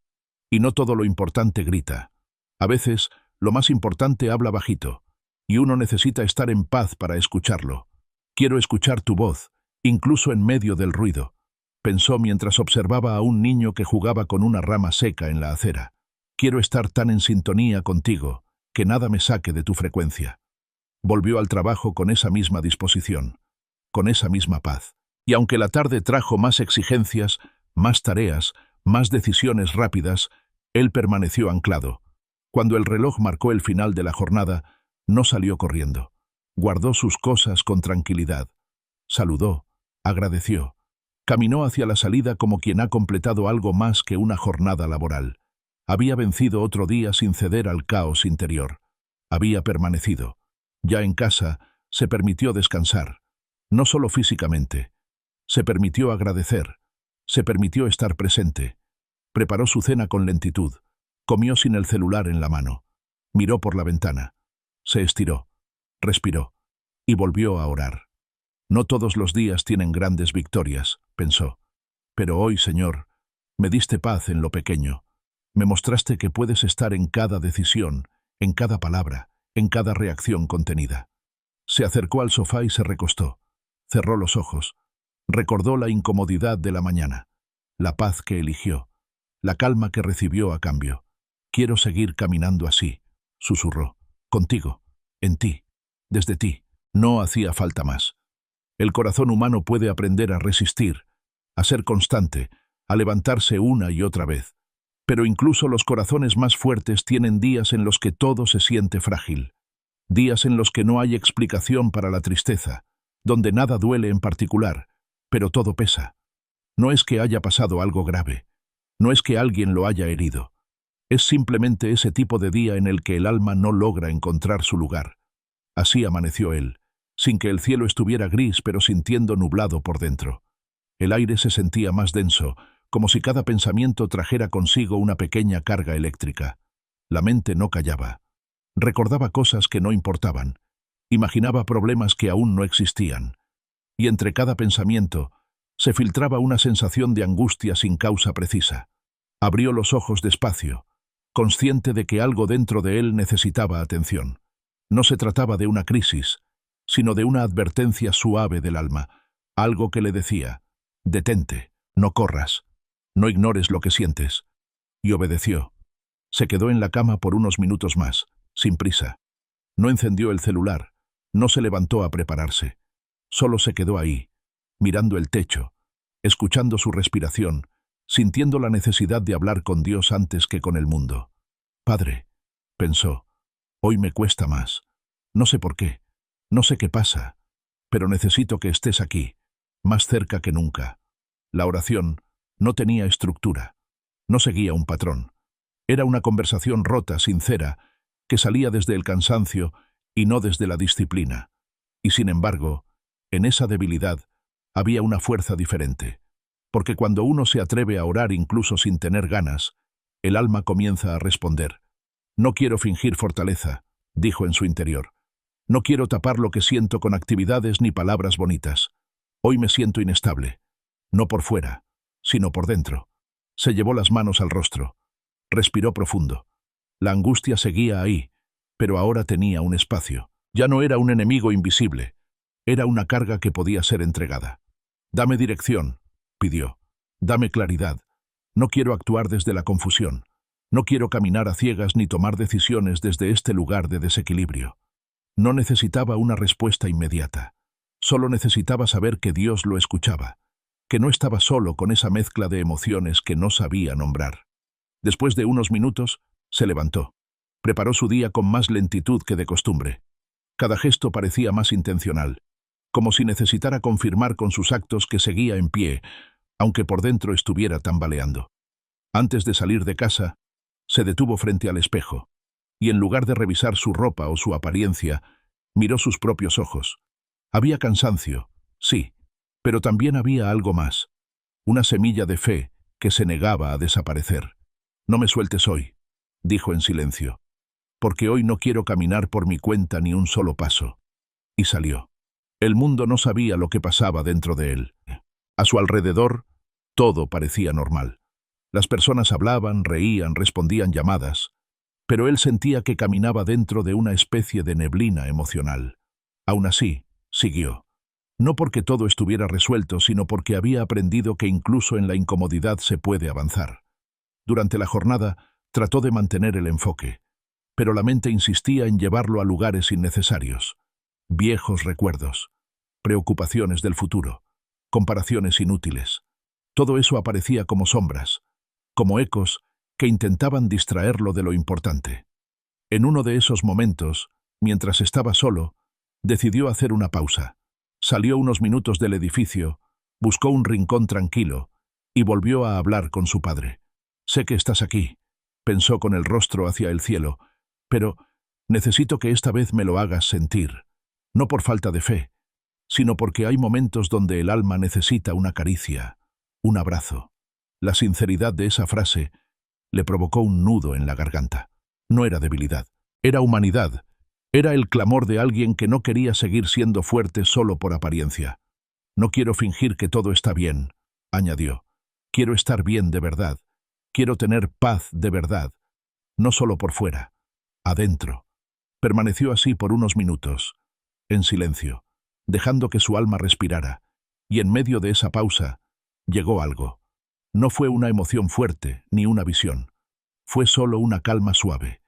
Speaker 1: Y no todo lo importante grita. A veces, lo más importante habla bajito, y uno necesita estar en paz para escucharlo. Quiero escuchar tu voz, incluso en medio del ruido, pensó mientras observaba a un niño que jugaba con una rama seca en la acera. Quiero estar tan en sintonía contigo, que nada me saque de tu frecuencia. Volvió al trabajo con esa misma disposición, con esa misma paz. Y aunque la tarde trajo más exigencias, más tareas, más decisiones rápidas, él permaneció anclado. Cuando el reloj marcó el final de la jornada, no salió corriendo. Guardó sus cosas con tranquilidad. Saludó, agradeció. Caminó hacia la salida como quien ha completado algo más que una jornada laboral. Había vencido otro día sin ceder al caos interior. Había permanecido. Ya en casa, se permitió descansar. No solo físicamente. Se permitió agradecer. Se permitió estar presente. Preparó su cena con lentitud. Comió sin el celular en la mano. Miró por la ventana. Se estiró. Respiró. Y volvió a orar. No todos los días tienen grandes victorias, pensó. Pero hoy, Señor, me diste paz en lo pequeño. Me mostraste que puedes estar en cada decisión, en cada palabra, en cada reacción contenida. Se acercó al sofá y se recostó. Cerró los ojos. Recordó la incomodidad de la mañana, la paz que eligió, la calma que recibió a cambio. Quiero seguir caminando así, susurró. Contigo, en ti, desde ti. No hacía falta más. El corazón humano puede aprender a resistir, a ser constante, a levantarse una y otra vez. Pero incluso los corazones más fuertes tienen días en los que todo se siente frágil. Días en los que no hay explicación para la tristeza, donde nada duele en particular, pero todo pesa. No es que haya pasado algo grave, no es que alguien lo haya herido. Es simplemente ese tipo de día en el que el alma no logra encontrar su lugar. Así amaneció él, sin que el cielo estuviera gris pero sintiendo nublado por dentro. El aire se sentía más denso, como si cada pensamiento trajera consigo una pequeña carga eléctrica. La mente no callaba. Recordaba cosas que no importaban. Imaginaba problemas que aún no existían. Y entre cada pensamiento se filtraba una sensación de angustia sin causa precisa. Abrió los ojos despacio, consciente de que algo dentro de él necesitaba atención. No se trataba de una crisis, sino de una advertencia suave del alma, algo que le decía: detente, no corras, no ignores lo que sientes. Y obedeció. Se quedó en la cama por unos minutos más, sin prisa. No encendió el celular, no se levantó a prepararse. Solo se quedó ahí, mirando el techo, escuchando su respiración, sintiendo la necesidad de hablar con Dios antes que con el mundo. Padre, pensó, hoy me cuesta más. No sé por qué, no sé qué pasa, pero necesito que estés aquí, más cerca que nunca. La oración no tenía estructura, no seguía un patrón. Era una conversación rota, sincera, que salía desde el cansancio y no desde la disciplina. Y sin embargo, en esa debilidad había una fuerza diferente. Porque cuando uno se atreve a orar incluso sin tener ganas, el alma comienza a responder. No quiero fingir fortaleza, dijo en su interior. No quiero tapar lo que siento con actividades ni palabras bonitas. Hoy me siento inestable. No por fuera, sino por dentro. Se llevó las manos al rostro. Respiró profundo. La angustia seguía ahí, pero ahora tenía un espacio. Ya no era un enemigo invisible. Era una carga que podía ser entregada. Dame dirección, pidió. Dame claridad. No quiero actuar desde la confusión. No quiero caminar a ciegas ni tomar decisiones desde este lugar de desequilibrio. No necesitaba una respuesta inmediata. Solo necesitaba saber que Dios lo escuchaba, que no estaba solo con esa mezcla de emociones que no sabía nombrar. Después de unos minutos, se levantó. Preparó su día con más lentitud que de costumbre. Cada gesto parecía más intencional, como si necesitara confirmar con sus actos que seguía en pie, aunque por dentro estuviera tambaleando. Antes de salir de casa, se detuvo frente al espejo, y en lugar de revisar su ropa o su apariencia, miró sus propios ojos. Había cansancio, sí, pero también había algo más, una semilla de fe que se negaba a desaparecer. No me sueltes hoy, dijo en silencio, porque hoy no quiero caminar por mi cuenta ni un solo paso. Y salió. El mundo no sabía lo que pasaba dentro de él. A su alrededor, todo parecía normal. Las personas hablaban, reían, respondían llamadas, pero él sentía que caminaba dentro de una especie de neblina emocional. Aún así, siguió. No porque todo estuviera resuelto, sino porque había aprendido que incluso en la incomodidad se puede avanzar. Durante la jornada, trató de mantener el enfoque, pero la mente insistía en llevarlo a lugares innecesarios. Viejos recuerdos, preocupaciones del futuro, comparaciones inútiles. Todo eso aparecía como sombras, como ecos que intentaban distraerlo de lo importante. En uno de esos momentos, mientras estaba solo, decidió hacer una pausa. Salió unos minutos del edificio, buscó un rincón tranquilo y volvió a hablar con su padre. Sé que estás aquí, pensó con el rostro hacia el cielo, pero necesito que esta vez me lo hagas sentir, no por falta de fe, sino porque hay momentos donde el alma necesita una caricia, un abrazo. La sinceridad de esa frase le provocó un nudo en la garganta. No era debilidad, era humanidad, era el clamor de alguien que no quería seguir siendo fuerte solo por apariencia. No quiero fingir que todo está bien, añadió. Quiero estar bien de verdad. Quiero tener paz de verdad, no solo por fuera, adentro. Permaneció así por unos minutos, en silencio, dejando que su alma respirara, y en medio de esa pausa, llegó algo. No fue una emoción fuerte, ni una visión. Fue solo una calma suave,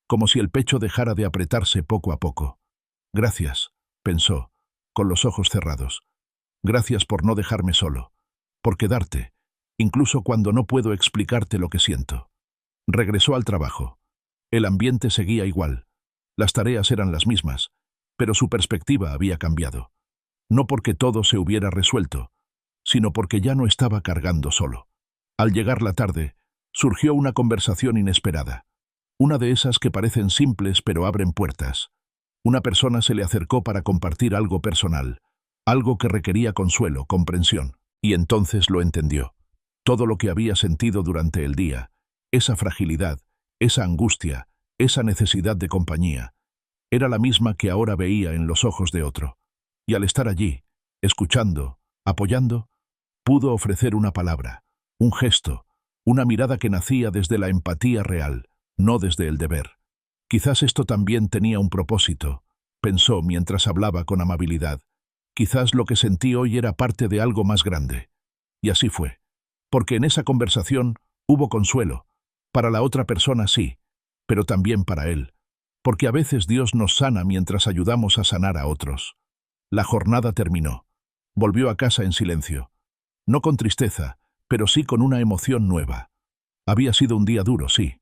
Speaker 1: como si el pecho dejara de apretarse poco a poco. Gracias, pensó, con los ojos cerrados. Gracias por no dejarme solo, por quedarte, incluso cuando no puedo explicarte lo que siento. Regresó al trabajo. El ambiente seguía igual. Las tareas eran las mismas, pero su perspectiva había cambiado. No porque todo se hubiera resuelto, sino porque ya no estaba cargando solo. Al llegar la tarde, surgió una conversación inesperada. Una de esas que parecen simples pero abren puertas. Una persona se le acercó para compartir algo personal, algo que requería consuelo, comprensión, y entonces lo entendió. Todo lo que había sentido durante el día, esa fragilidad, esa angustia, Esa necesidad de compañía era la misma que ahora veía en los ojos de otro. Y al estar allí, escuchando, apoyando, pudo ofrecer una palabra, un gesto, una mirada que nacía desde la empatía real, no desde el deber. Quizás esto también tenía un propósito, pensó mientras hablaba con amabilidad. Quizás lo que sentí hoy era parte de algo más grande. Y así fue. Porque en esa conversación hubo consuelo. Para la otra persona sí, pero también para él. Porque a veces Dios nos sana mientras ayudamos a sanar a otros. La jornada terminó. Volvió a casa en silencio. No con tristeza, pero sí con una emoción nueva. Había sido un día duro, sí,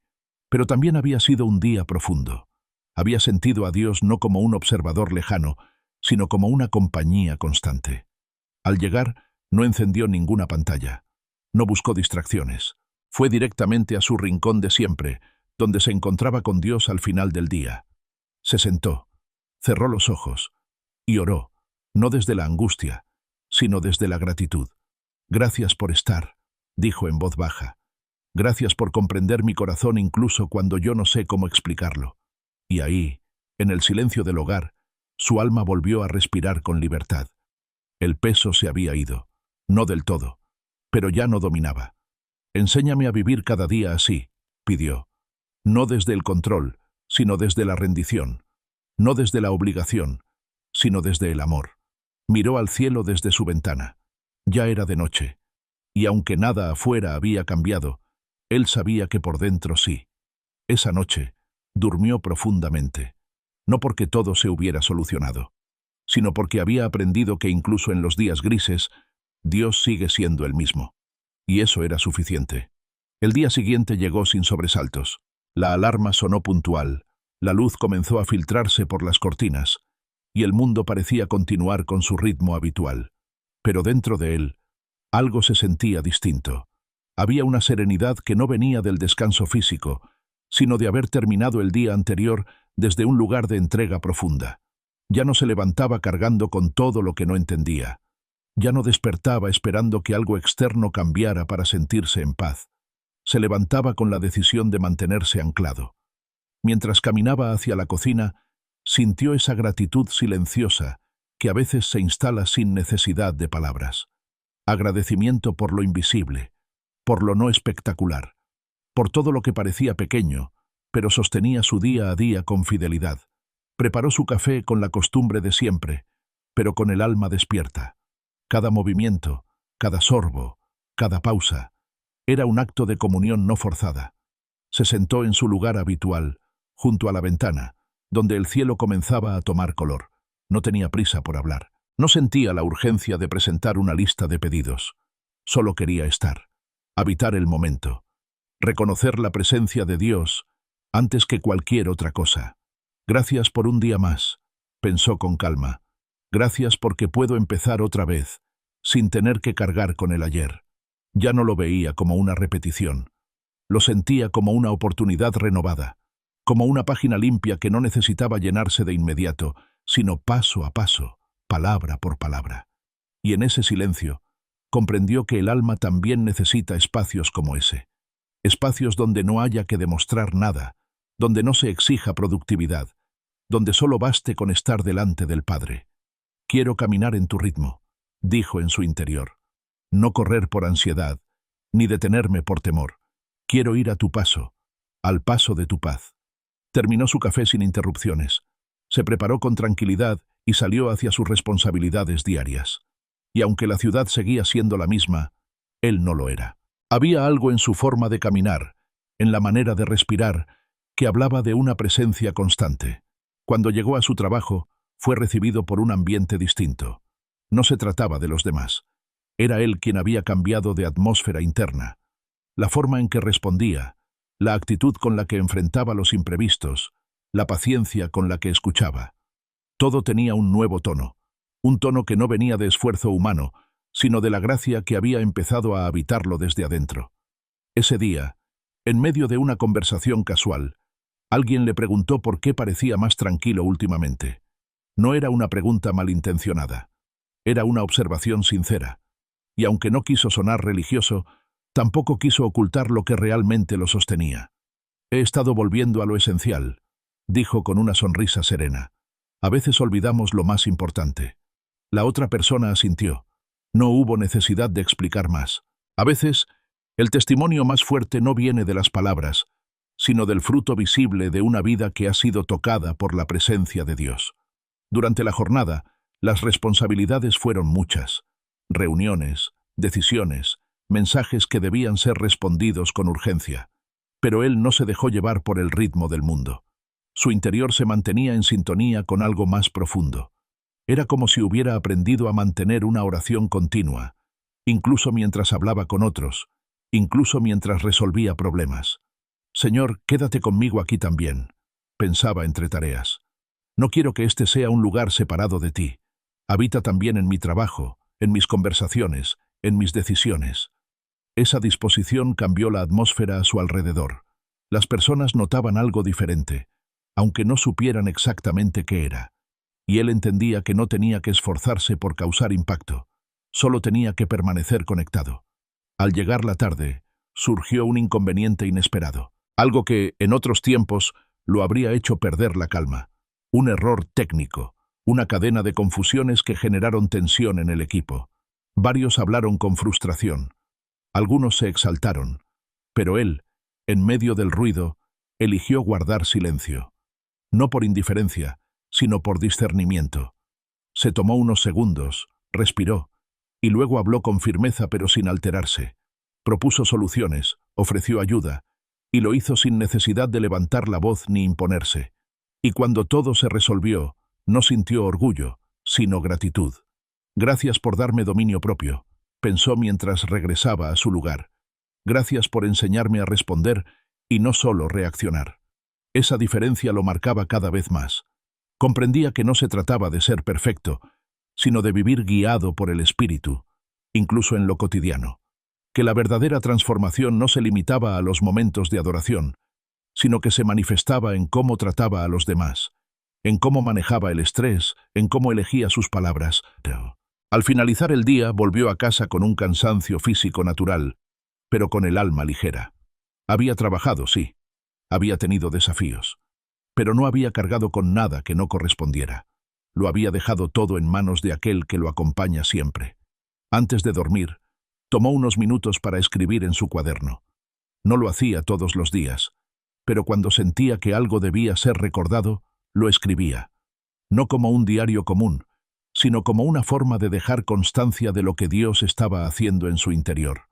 Speaker 1: pero también había sido un día profundo. Había sentido a Dios no como un observador lejano, sino como una compañía constante. Al llegar, no encendió ninguna pantalla. No buscó distracciones. Fue directamente a su rincón de siempre, donde se encontraba con Dios al final del día. Se sentó, cerró los ojos y oró, no desde la angustia, sino desde la gratitud. «Gracias por estar», dijo en voz baja. «Gracias por comprender mi corazón incluso cuando yo no sé cómo explicarlo». Y ahí, en el silencio del hogar, su alma volvió a respirar con libertad. El peso se había ido, no del todo, pero ya no dominaba. «Enséñame a vivir cada día así», pidió. No desde el control, sino desde la rendición. No desde la obligación, sino desde el amor. Miró al cielo desde su ventana. Ya era de noche, y aunque nada afuera había cambiado, él sabía que por dentro sí. Esa noche, durmió profundamente, no porque todo se hubiera solucionado, sino porque había aprendido que incluso en los días grises, Dios sigue siendo el mismo. Y eso era suficiente. El día siguiente llegó sin sobresaltos. La alarma sonó puntual, la luz comenzó a filtrarse por las cortinas, y el mundo parecía continuar con su ritmo habitual. Pero dentro de él, algo se sentía distinto. Había una serenidad que no venía del descanso físico, sino de haber terminado el día anterior desde un lugar de entrega profunda. Ya no se levantaba cargando con todo lo que no entendía. Ya no despertaba esperando que algo externo cambiara para sentirse en paz. Se levantaba con la decisión de mantenerse anclado. Mientras caminaba hacia la cocina, sintió esa gratitud silenciosa que a veces se instala sin necesidad de palabras. Agradecimiento por lo invisible, por lo no espectacular, por todo lo que parecía pequeño, pero sostenía su día a día con fidelidad. Preparó su café con la costumbre de siempre, pero con el alma despierta. Cada movimiento, cada sorbo, cada pausa, era un acto de comunión no forzada. Se sentó en su lugar habitual, junto a la ventana, donde el cielo comenzaba a tomar color. No tenía prisa por hablar. No sentía la urgencia de presentar una lista de pedidos. Solo quería estar, habitar el momento, reconocer la presencia de Dios antes que cualquier otra cosa. Gracias por un día más, pensó con calma. Gracias porque puedo empezar otra vez, sin tener que cargar con el ayer. Ya no lo veía como una repetición. Lo sentía como una oportunidad renovada, como una página limpia que no necesitaba llenarse de inmediato, sino paso a paso, palabra por palabra. Y en ese silencio, comprendió que el alma también necesita espacios como ese. Espacios donde no haya que demostrar nada, donde no se exija productividad, donde solo baste con estar delante del Padre. «Quiero caminar en tu ritmo», dijo en su interior. «No correr por ansiedad, ni detenerme por temor. Quiero ir a tu paso, al paso de tu paz». Terminó su café sin interrupciones. Se preparó con tranquilidad y salió hacia sus responsabilidades diarias. Y aunque la ciudad seguía siendo la misma, él no lo era. Había algo en su forma de caminar, en la manera de respirar, que hablaba de una presencia constante. Cuando llegó a su trabajo, fue recibido por un ambiente distinto. No se trataba de los demás. Era él quien había cambiado de atmósfera interna. La forma en que respondía, la actitud con la que enfrentaba los imprevistos, la paciencia con la que escuchaba. Todo tenía un nuevo tono, un tono que no venía de esfuerzo humano, sino de la gracia que había empezado a habitarlo desde adentro. Ese día, en medio de una conversación casual, alguien le preguntó por qué parecía más tranquilo últimamente. No era una pregunta malintencionada, era una observación sincera, y aunque no quiso sonar religioso, tampoco quiso ocultar lo que realmente lo sostenía. He estado volviendo a lo esencial, dijo con una sonrisa serena. A veces olvidamos lo más importante. La otra persona asintió. No hubo necesidad de explicar más. A veces, el testimonio más fuerte no viene de las palabras, sino del fruto visible de una vida que ha sido tocada por la presencia de Dios. Durante la jornada, las responsabilidades fueron muchas. Reuniones, decisiones, mensajes que debían ser respondidos con urgencia. Pero él no se dejó llevar por el ritmo del mundo. Su interior se mantenía en sintonía con algo más profundo. Era como si hubiera aprendido a mantener una oración continua, incluso mientras hablaba con otros, incluso mientras resolvía problemas. Señor, quédate conmigo aquí también, pensaba entre tareas. No quiero que este sea un lugar separado de ti. Habita también en mi trabajo, en mis conversaciones, en mis decisiones. Esa disposición cambió la atmósfera a su alrededor. Las personas notaban algo diferente, aunque no supieran exactamente qué era. Y él entendía que no tenía que esforzarse por causar impacto, solo tenía que permanecer conectado. Al llegar la tarde, surgió un inconveniente inesperado, algo que, en otros tiempos, lo habría hecho perder la calma. Un error técnico, una cadena de confusiones que generaron tensión en el equipo. Varios hablaron con frustración. Algunos se exaltaron, pero él, en medio del ruido, eligió guardar silencio. No por indiferencia, sino por discernimiento. Se tomó unos segundos, respiró, y luego habló con firmeza pero sin alterarse. Propuso soluciones, ofreció ayuda, y lo hizo sin necesidad de levantar la voz ni imponerse. Y cuando todo se resolvió, no sintió orgullo, sino gratitud. Gracias por darme dominio propio, pensó mientras regresaba a su lugar. Gracias por enseñarme a responder y no solo reaccionar. Esa diferencia lo marcaba cada vez más. Comprendía que no se trataba de ser perfecto, sino de vivir guiado por el Espíritu, incluso en lo cotidiano. Que la verdadera transformación no se limitaba a los momentos de adoración, sino que se manifestaba en cómo trataba a los demás, en cómo manejaba el estrés, en cómo elegía sus palabras. Al finalizar el día, volvió a casa con un cansancio físico natural, pero con el alma ligera. Había trabajado, sí. Había tenido desafíos. Pero no había cargado con nada que no correspondiera. Lo había dejado todo en manos de aquel que lo acompaña siempre. Antes de dormir, tomó unos minutos para escribir en su cuaderno. No lo hacía todos los días, pero cuando sentía que algo debía ser recordado, lo escribía. No como un diario común, sino como una forma de dejar constancia de lo que Dios estaba haciendo en su interior.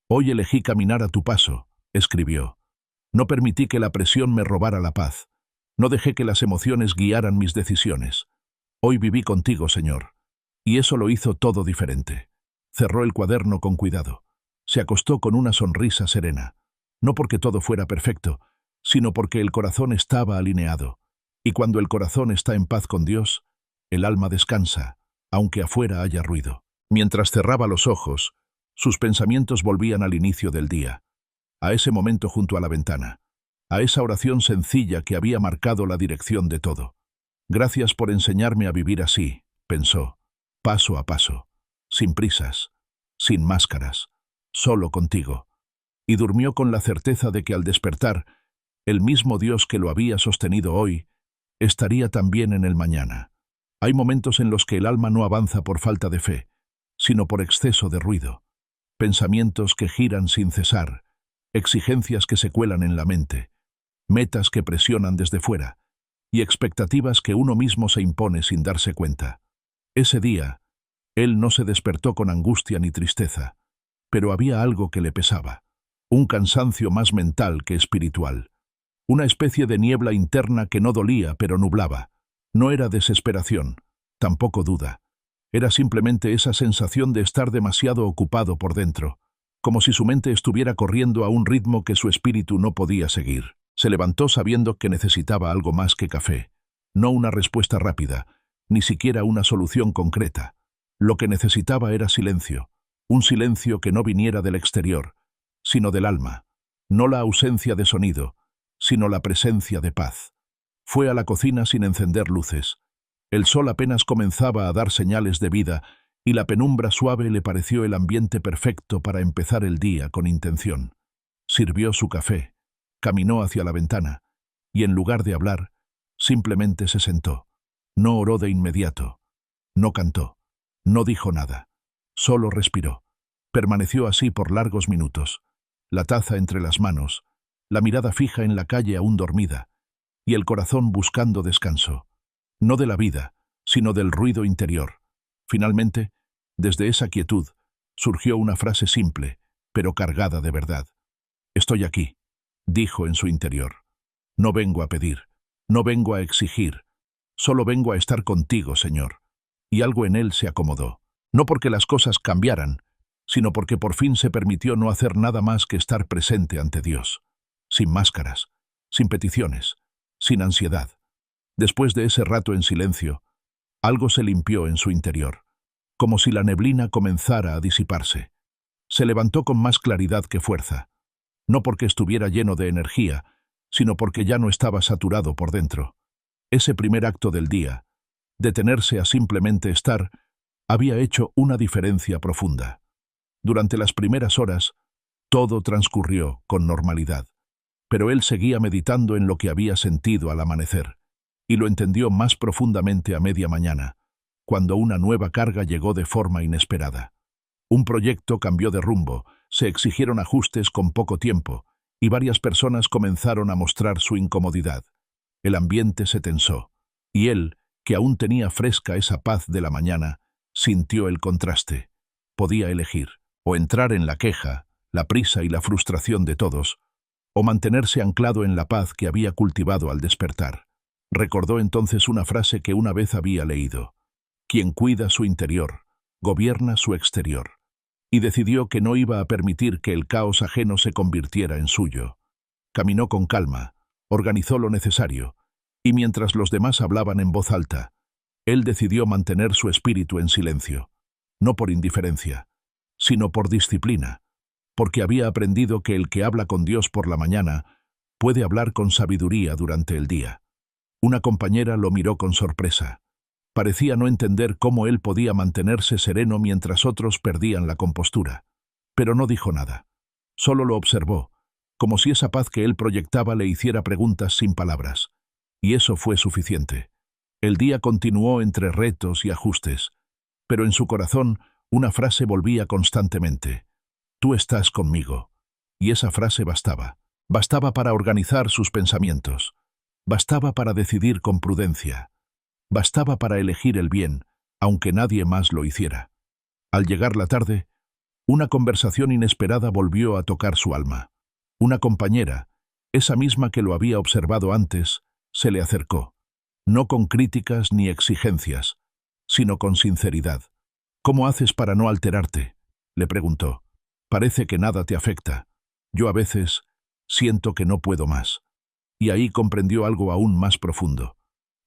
Speaker 1: Hoy elegí caminar a tu paso, escribió. No permití que la presión me robara la paz. No dejé que las emociones guiaran mis decisiones. Hoy viví contigo, Señor. Y eso lo hizo todo diferente. Cerró el cuaderno con cuidado. Se acostó con una sonrisa serena. No porque todo fuera perfecto, sino porque el corazón estaba alineado. Y cuando el corazón está en paz con Dios, el alma descansa, aunque afuera haya ruido. Mientras cerraba los ojos, sus pensamientos volvían al inicio del día, a ese momento junto a la ventana, a esa oración sencilla que había marcado la dirección de todo. Gracias por enseñarme a vivir así, pensó, paso a paso, sin prisas, sin máscaras, solo contigo. Y durmió con la certeza de que al despertar, el mismo Dios que lo había sostenido hoy, estaría también en el mañana. Hay momentos en los que el alma no avanza por falta de fe, sino por exceso de ruido. Pensamientos que giran sin cesar, exigencias que se cuelan en la mente, metas que presionan desde fuera, y expectativas que uno mismo se impone sin darse cuenta. Ese día, él no se despertó con angustia ni tristeza, pero había algo que le pesaba, un cansancio más mental que espiritual, una especie de niebla interna que no dolía pero nublaba. No era desesperación, tampoco duda. Era simplemente esa sensación de estar demasiado ocupado por dentro, como si su mente estuviera corriendo a un ritmo que su espíritu no podía seguir. Se levantó sabiendo que necesitaba algo más que café, no una respuesta rápida, ni siquiera una solución concreta. Lo que necesitaba era silencio, un silencio que no viniera del exterior, sino del alma, no la ausencia de sonido, sino la presencia de paz. Fue a la cocina sin encender luces. El sol apenas comenzaba a dar señales de vida y la penumbra suave le pareció el ambiente perfecto para empezar el día con intención. Sirvió su café, Caminó hacia la ventana, y en lugar de hablar, simplemente se sentó. No oró de inmediato, no cantó, no dijo nada, solo respiró. Permaneció así por largos minutos, la taza entre las manos, la mirada fija en la calle aún dormida, y el corazón buscando descanso, no de la vida, sino del ruido interior. Finalmente, desde esa quietud, surgió una frase simple, pero cargada de verdad. «Estoy aquí», dijo en su interior. «No vengo a pedir, no vengo a exigir, solo vengo a estar contigo, Señor». Y algo en él se acomodó, no porque las cosas cambiaran, sino porque por fin se permitió no hacer nada más que estar presente ante Dios, sin máscaras, sin peticiones, sin ansiedad. Después de ese rato en silencio, algo se limpió en su interior, como si la neblina comenzara a disiparse. Se levantó con más claridad que fuerza, no porque estuviera lleno de energía, sino porque ya no estaba saturado por dentro. Ese primer acto del día, detenerse a simplemente estar, había hecho una diferencia profunda. Durante las primeras horas, todo transcurrió con normalidad, pero él seguía meditando en lo que había sentido al amanecer, y lo entendió más profundamente a media mañana, cuando una nueva carga llegó de forma inesperada. Un proyecto cambió de rumbo, se exigieron ajustes con poco tiempo, y varias personas comenzaron a mostrar su incomodidad. El ambiente se tensó, y él, que aún tenía fresca esa paz de la mañana, sintió el contraste. Podía elegir, o entrar en la queja, la prisa y la frustración de todos, o mantenerse anclado en la paz que había cultivado al despertar. Recordó entonces una frase que una vez había leído: «Quien cuida su interior, gobierna su exterior», y decidió que no iba a permitir que el caos ajeno se convirtiera en suyo. Caminó con calma, organizó lo necesario, y mientras los demás hablaban en voz alta, él decidió mantener su espíritu en silencio, no por indiferencia, sino por disciplina, porque había aprendido que el que habla con Dios por la mañana puede hablar con sabiduría durante el día. Una compañera lo miró con sorpresa. Parecía no entender cómo él podía mantenerse sereno mientras otros perdían la compostura. Pero no dijo nada. Solo lo observó, como si esa paz que él proyectaba le hiciera preguntas sin palabras. Y eso fue suficiente. El día continuó entre retos y ajustes, pero en su corazón una frase volvía constantemente: «Tú estás conmigo». Y esa frase bastaba. Bastaba para organizar sus pensamientos. Bastaba para decidir con prudencia. Bastaba para elegir el bien, aunque nadie más lo hiciera. Al llegar la tarde, una conversación inesperada volvió a tocar su alma. Una compañera, esa misma que lo había observado antes, se le acercó, no con críticas ni exigencias, sino con sinceridad. «¿Cómo haces para no alterarte?», le preguntó. «Parece que nada te afecta. Yo a veces siento que no puedo más». Y ahí comprendió algo aún más profundo.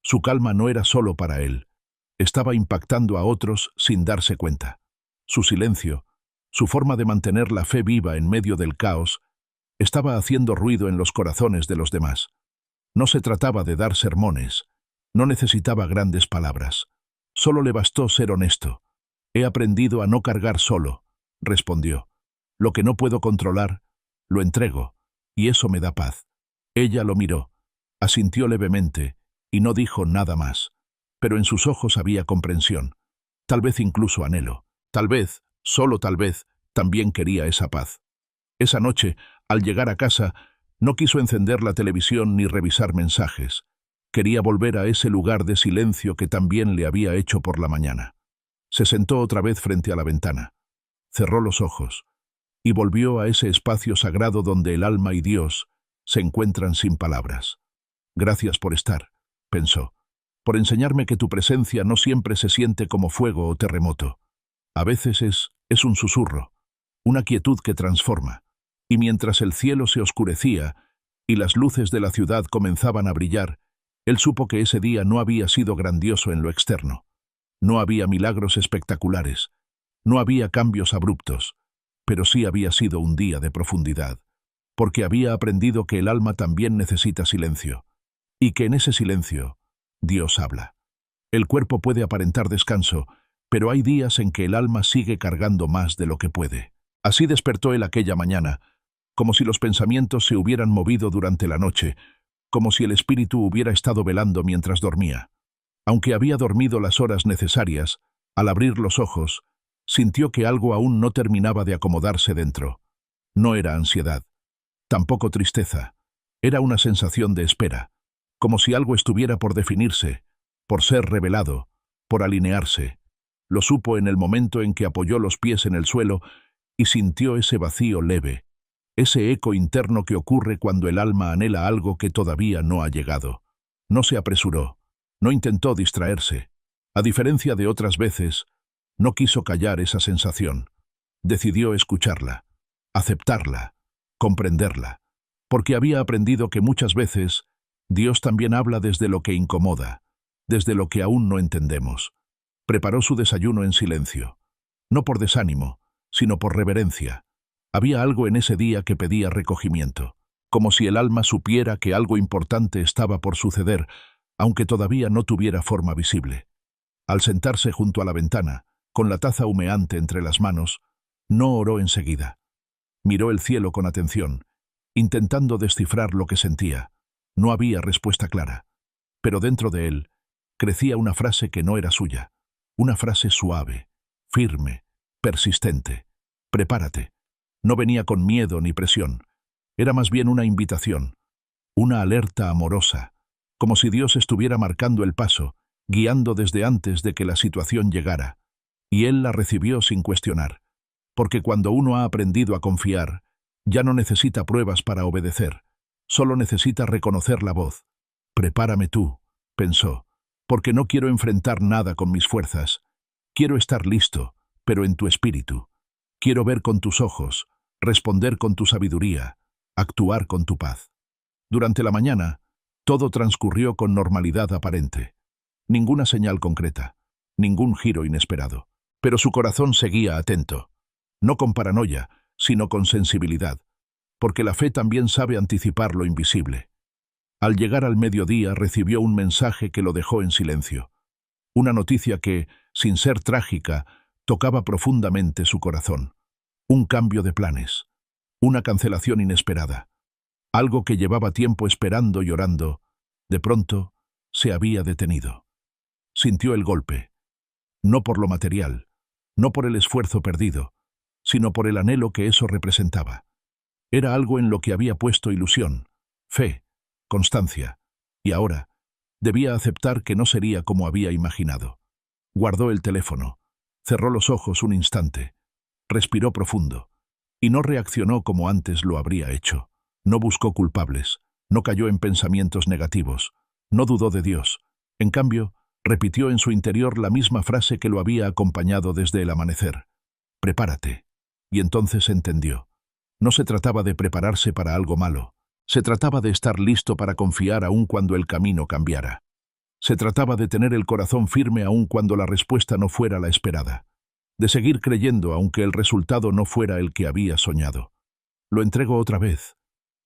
Speaker 1: Su calma no era solo para él. Estaba impactando a otros sin darse cuenta. Su silencio, su forma de mantener la fe viva en medio del caos, estaba haciendo ruido en los corazones de los demás. No se trataba de dar sermones, no necesitaba grandes palabras. Solo le bastó ser honesto. «He aprendido a no cargar solo», respondió. «Lo que no puedo controlar, lo entrego, y eso me da paz». Ella lo miró, asintió levemente, y no dijo nada más. Pero en sus ojos había comprensión, tal vez incluso anhelo. Tal vez, solo tal vez, también quería esa paz. Esa noche, al llegar a casa, no quiso encender la televisión ni revisar mensajes. Quería volver a ese lugar de silencio que también le había hecho por la mañana. Se sentó otra vez frente a la ventana, cerró los ojos, y volvió a ese espacio sagrado donde el alma y Dios se encuentran sin palabras. «Gracias por estar», pensó, «por enseñarme que tu presencia no siempre se siente como fuego o terremoto. A veces es un susurro, una quietud que transforma». Y mientras el cielo se oscurecía y las luces de la ciudad comenzaban a brillar, él supo que ese día no había sido grandioso en lo externo. No había milagros espectaculares, no había cambios abruptos, pero sí había sido un día de profundidad, porque había aprendido que el alma también necesita silencio, y que en ese silencio Dios habla. El cuerpo puede aparentar descanso, pero hay días en que el alma sigue cargando más de lo que puede. Así despertó él aquella mañana, como si los pensamientos se hubieran movido durante la noche, como si el espíritu hubiera estado velando mientras dormía. Aunque había dormido las horas necesarias, al abrir los ojos, sintió que algo aún no terminaba de acomodarse dentro. No era ansiedad, tampoco tristeza. Era una sensación de espera, como si algo estuviera por definirse, por ser revelado, por alinearse. Lo supo en el momento en que apoyó los pies en el suelo y sintió ese vacío leve, ese eco interno que ocurre cuando el alma anhela algo que todavía no ha llegado. No se apresuró, no intentó distraerse. A diferencia de otras veces, no quiso callar esa sensación. Decidió escucharla, aceptarla, comprenderla, porque había aprendido que muchas veces Dios también habla desde lo que incomoda, desde lo que aún no entendemos. Preparó su desayuno en silencio, no por desánimo, sino por reverencia. Había algo en ese día que pedía recogimiento, como si el alma supiera que algo importante estaba por suceder, aunque todavía no tuviera forma visible. Al sentarse junto a la ventana, con la taza humeante entre las manos, no oró enseguida. Miró el cielo con atención, intentando descifrar lo que sentía. No había respuesta clara, pero dentro de él crecía una frase que no era suya, una frase suave, firme, persistente. Prepárate. No venía con miedo ni presión. Era más bien una invitación, una alerta amorosa, como si Dios estuviera marcando el paso, guiando desde antes de que la situación llegara. Y él la recibió sin cuestionar, porque cuando uno ha aprendido a confiar, ya no necesita pruebas para obedecer, solo necesita reconocer la voz. Prepárame tú, pensó, porque no quiero enfrentar nada con mis fuerzas. Quiero estar listo, pero en tu espíritu. Quiero ver con tus ojos, responder con tu sabiduría, actuar con tu paz. Durante la mañana, todo transcurrió con normalidad aparente. Ninguna señal concreta, ningún giro inesperado. Pero su corazón seguía atento, no con paranoia, sino con sensibilidad, porque la fe también sabe anticipar lo invisible. Al llegar al mediodía recibió un mensaje que lo dejó en silencio. Una noticia que, sin ser trágica, tocaba profundamente su corazón. Un cambio de planes, una cancelación inesperada. Algo que llevaba tiempo esperando y orando, de pronto, se había detenido. Sintió el golpe, no por lo material, no por el esfuerzo perdido, sino por el anhelo que eso representaba. Era algo en lo que había puesto ilusión, fe, constancia, y ahora debía aceptar que no sería como había imaginado. Guardó el teléfono, cerró los ojos un instante, respiró profundo, y no reaccionó como antes lo habría hecho. No buscó culpables, no cayó en pensamientos negativos, no dudó de Dios. En cambio, repitió en su interior la misma frase que lo había acompañado desde el amanecer. Prepárate. Y entonces entendió. No se trataba de prepararse para algo malo. Se trataba de estar listo para confiar aun cuando el camino cambiara. Se trataba de tener el corazón firme aun cuando la respuesta no fuera la esperada. De seguir creyendo aunque el resultado no fuera el que había soñado. Lo entrego otra vez,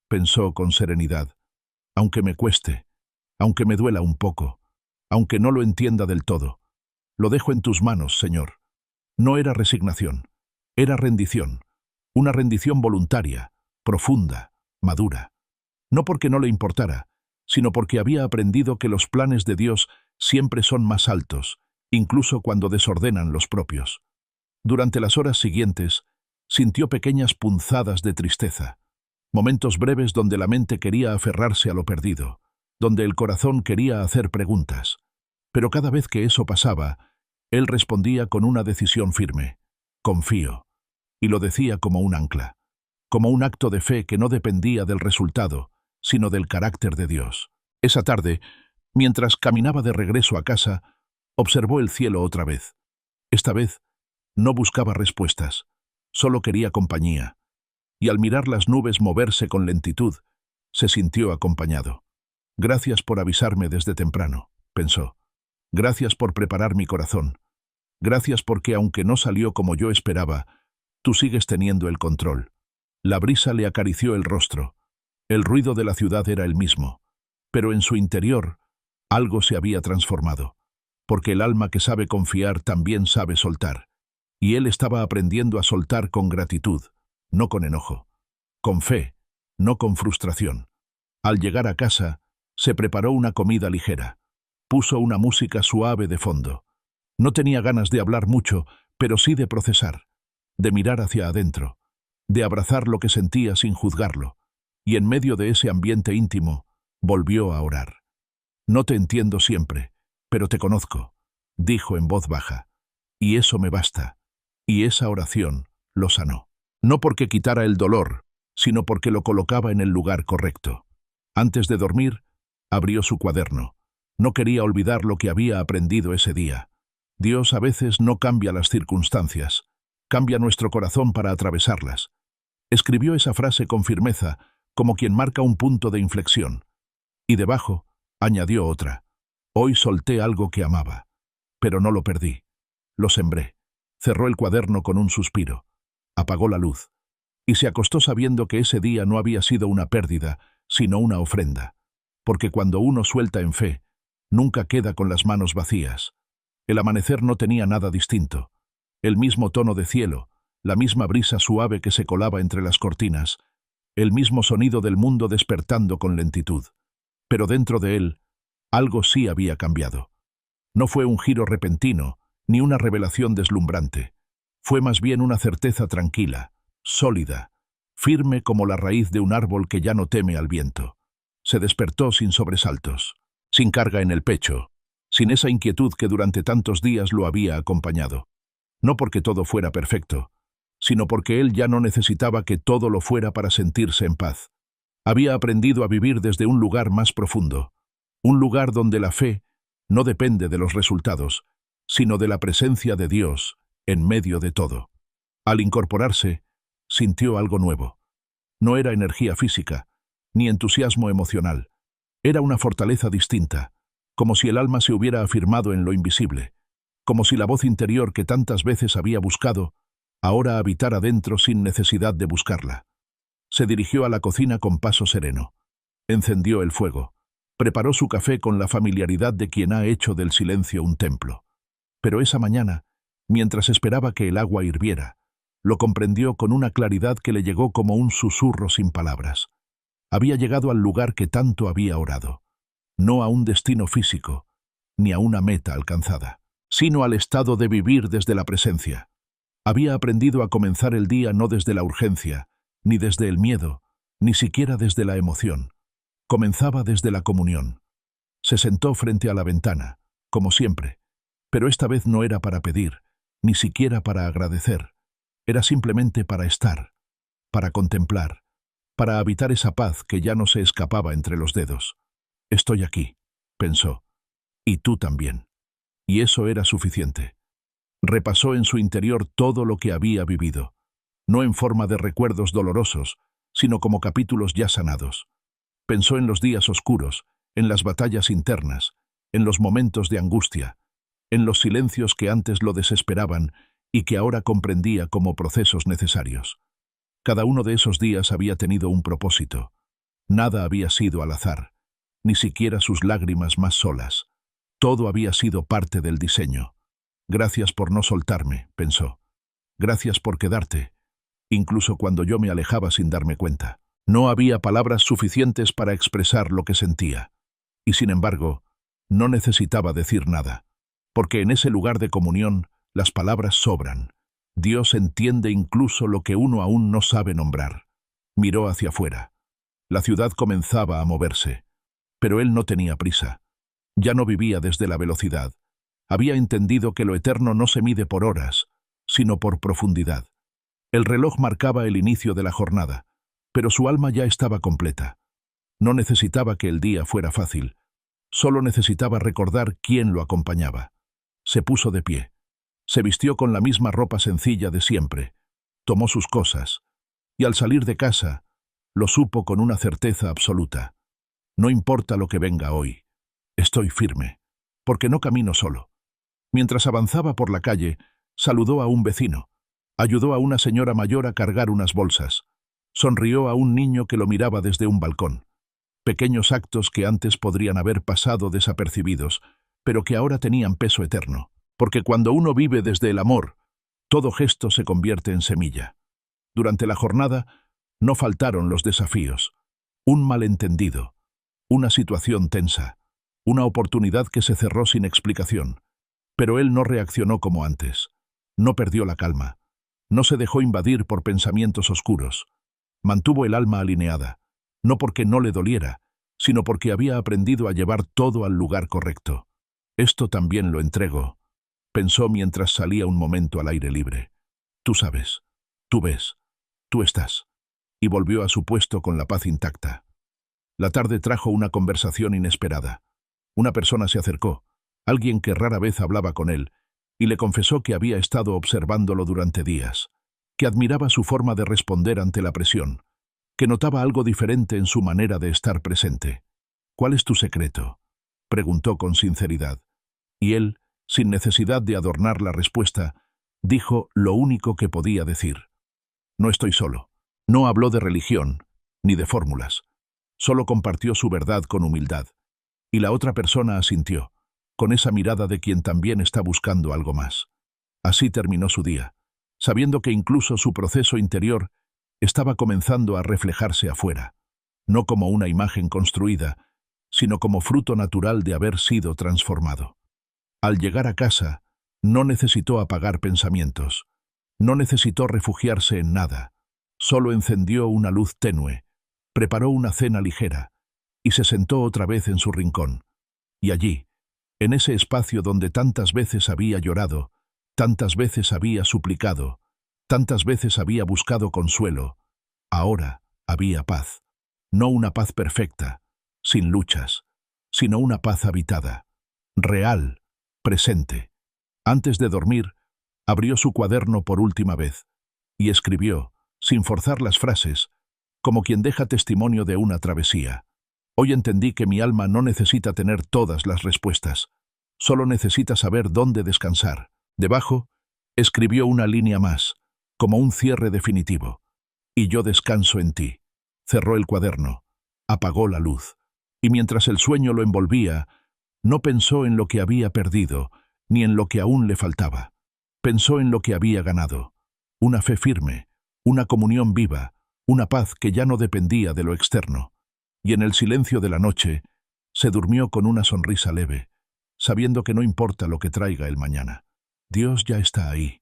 Speaker 1: pensó con serenidad. Aunque me cueste, aunque me duela un poco, aunque no lo entienda del todo. Lo dejo en tus manos, Señor. No era resignación, era rendición. Una rendición voluntaria, profunda, madura. No porque no le importara, sino porque había aprendido que los planes de Dios siempre son más altos, incluso cuando desordenan los propios. Durante las horas siguientes, sintió pequeñas punzadas de tristeza, momentos breves donde la mente quería aferrarse a lo perdido, donde el corazón quería hacer preguntas. Pero cada vez que eso pasaba, él respondía con una decisión firme: confío. Y lo decía como un ancla, como un acto de fe que no dependía del resultado, sino del carácter de Dios. Esa tarde, mientras caminaba de regreso a casa, observó el cielo otra vez. Esta vez, no buscaba respuestas, solo quería compañía. Y al mirar las nubes moverse con lentitud, se sintió acompañado. Gracias por avisarme desde temprano, pensó. Gracias por preparar mi corazón. Gracias porque, aunque no salió como yo esperaba, tú sigues teniendo el control. La brisa le acarició el rostro. El ruido de la ciudad era el mismo, pero en su interior algo se había transformado, porque el alma que sabe confiar también sabe soltar, y él estaba aprendiendo a soltar con gratitud, no con enojo. con fe, no con frustración. Al llegar a casa, se preparó una comida ligera. Puso una música suave de fondo. No tenía ganas de hablar mucho, pero sí de procesar, de mirar hacia adentro, de abrazar lo que sentía sin juzgarlo. Y en medio de ese ambiente íntimo, volvió a orar. «No te entiendo siempre, pero te conozco», dijo en voz baja. «Y eso me basta». Y esa oración lo sanó. No porque quitara el dolor, sino porque lo colocaba en el lugar correcto. Antes de dormir, abrió su cuaderno. No quería olvidar lo que había aprendido ese día. Dios a veces no cambia las circunstancias, cambia nuestro corazón para atravesarlas. Escribió esa frase con firmeza, como quien marca un punto de inflexión. Y debajo, añadió otra. Hoy solté algo que amaba, pero no lo perdí. Lo sembré. Cerró el cuaderno con un suspiro. Apagó la luz. Y se acostó sabiendo que ese día no había sido una pérdida, sino una ofrenda. Porque cuando uno suelta en fe, nunca queda con las manos vacías. El amanecer no tenía nada distinto. El mismo tono de cielo, la misma brisa suave que se colaba entre las cortinas, el mismo sonido del mundo despertando con lentitud. Pero dentro de él, algo sí había cambiado. No fue un giro repentino, ni una revelación deslumbrante. Fue más bien una certeza tranquila, sólida, firme como la raíz de un árbol que ya no teme al viento. Se despertó sin sobresaltos, sin carga en el pecho, sin esa inquietud que durante tantos días lo había acompañado. No porque todo fuera perfecto, sino porque él ya no necesitaba que todo lo fuera para sentirse en paz. Había aprendido a vivir desde un lugar más profundo, un lugar donde la fe no depende de los resultados, sino de la presencia de Dios en medio de todo. Al incorporarse, sintió algo nuevo. No era energía física, ni entusiasmo emocional. Era una fortaleza distinta, como si el alma se hubiera afirmado en lo invisible, como si la voz interior que tantas veces había buscado, ahora habitara dentro sin necesidad de buscarla. Se dirigió a la cocina con paso sereno. Encendió el fuego. Preparó su café con la familiaridad de quien ha hecho del silencio un templo. Pero esa mañana, mientras esperaba que el agua hirviera, lo comprendió con una claridad que le llegó como un susurro sin palabras. Había llegado al lugar que tanto había orado. No a un destino físico, ni a una meta alcanzada, sino al estado de vivir desde la presencia. Había aprendido a comenzar el día no desde la urgencia, ni desde el miedo, ni siquiera desde la emoción. Comenzaba desde la comunión. Se sentó frente a la ventana, como siempre, pero esta vez no era para pedir, ni siquiera para agradecer. Era simplemente para estar, para contemplar, para habitar esa paz que ya no se escapaba entre los dedos. «Estoy aquí», pensó, «y tú también». Y eso era suficiente. Repasó en su interior todo lo que había vivido, no en forma de recuerdos dolorosos, sino como capítulos ya sanados. Pensó en los días oscuros, en las batallas internas, en los momentos de angustia, en los silencios que antes lo desesperaban y que ahora comprendía como procesos necesarios. Cada uno de esos días había tenido un propósito. Nada había sido al azar, ni siquiera sus lágrimas más solas. Todo había sido parte del diseño. «Gracias por no soltarme», pensó. «Gracias por quedarte, incluso cuando yo me alejaba sin darme cuenta». No había palabras suficientes para expresar lo que sentía. Y sin embargo, no necesitaba decir nada, porque en ese lugar de comunión las palabras sobran. Dios entiende incluso lo que uno aún no sabe nombrar. Miró hacia afuera. La ciudad comenzaba a moverse, pero él no tenía prisa. Ya no vivía desde la velocidad. Había entendido que lo eterno no se mide por horas, sino por profundidad. El reloj marcaba el inicio de la jornada, pero su alma ya estaba completa. No necesitaba que el día fuera fácil, solo necesitaba recordar quién lo acompañaba. Se puso de pie. Se vistió con la misma ropa sencilla de siempre. Tomó sus cosas, y al salir de casa, lo supo con una certeza absoluta. No importa lo que venga hoy, estoy firme, porque no camino solo. Mientras avanzaba por la calle, saludó a un vecino, ayudó a una señora mayor a cargar unas bolsas, sonrió a un niño que lo miraba desde un balcón. Pequeños actos que antes podrían haber pasado desapercibidos, pero que ahora tenían peso eterno, porque cuando uno vive desde el amor, todo gesto se convierte en semilla. Durante la jornada, No faltaron los desafíos. Un malentendido, una situación tensa, una oportunidad que se cerró sin explicación. Pero él no reaccionó como antes. No perdió la calma. No se dejó invadir por pensamientos oscuros. Mantuvo el alma alineada, no porque no le doliera, sino porque había aprendido a llevar todo al lugar correcto. Esto también lo entrego, pensó mientras salía un momento al aire libre. Tú sabes, tú ves, tú estás. Y volvió a su puesto con la paz intacta. La tarde trajo una conversación inesperada. Una persona se acercó, alguien que rara vez hablaba con él, y le confesó que había estado observándolo durante días, que admiraba su forma de responder ante la presión, que notaba algo diferente en su manera de estar presente. «¿Cuál es tu secreto?», preguntó con sinceridad. Y él, sin necesidad de adornar la respuesta, dijo lo único que podía decir. «No estoy solo». No habló de religión, ni de fórmulas. Solo compartió su verdad con humildad. Y la otra persona asintió, con esa mirada de quien también está buscando algo más. Así terminó su día, sabiendo que incluso su proceso interior estaba comenzando a reflejarse afuera, no como una imagen construida, sino como fruto natural de haber sido transformado. Al llegar a casa, no necesitó apagar pensamientos, no necesitó refugiarse en nada, solo encendió una luz tenue, preparó una cena ligera y se sentó otra vez en su rincón. Y allí, en ese espacio donde tantas veces había llorado, tantas veces había suplicado, tantas veces había buscado consuelo, ahora había paz. No una paz perfecta, sin luchas, sino una paz habitada, real, presente. Antes de dormir, abrió su cuaderno por última vez y escribió, sin forzar las frases, como quien deja testimonio de una travesía. Hoy entendí que mi alma no necesita tener todas las respuestas, solo necesita saber dónde descansar. Debajo, escribió una línea más, como un cierre definitivo. Y yo descanso en ti. Cerró el cuaderno, apagó la luz, y mientras el sueño lo envolvía, no pensó en lo que había perdido, ni en lo que aún le faltaba. Pensó en lo que había ganado, una fe firme, una comunión viva, una paz que ya no dependía de lo externo. Y en el silencio de la noche, se durmió con una sonrisa leve, sabiendo que no importa lo que traiga el mañana. Dios ya está ahí.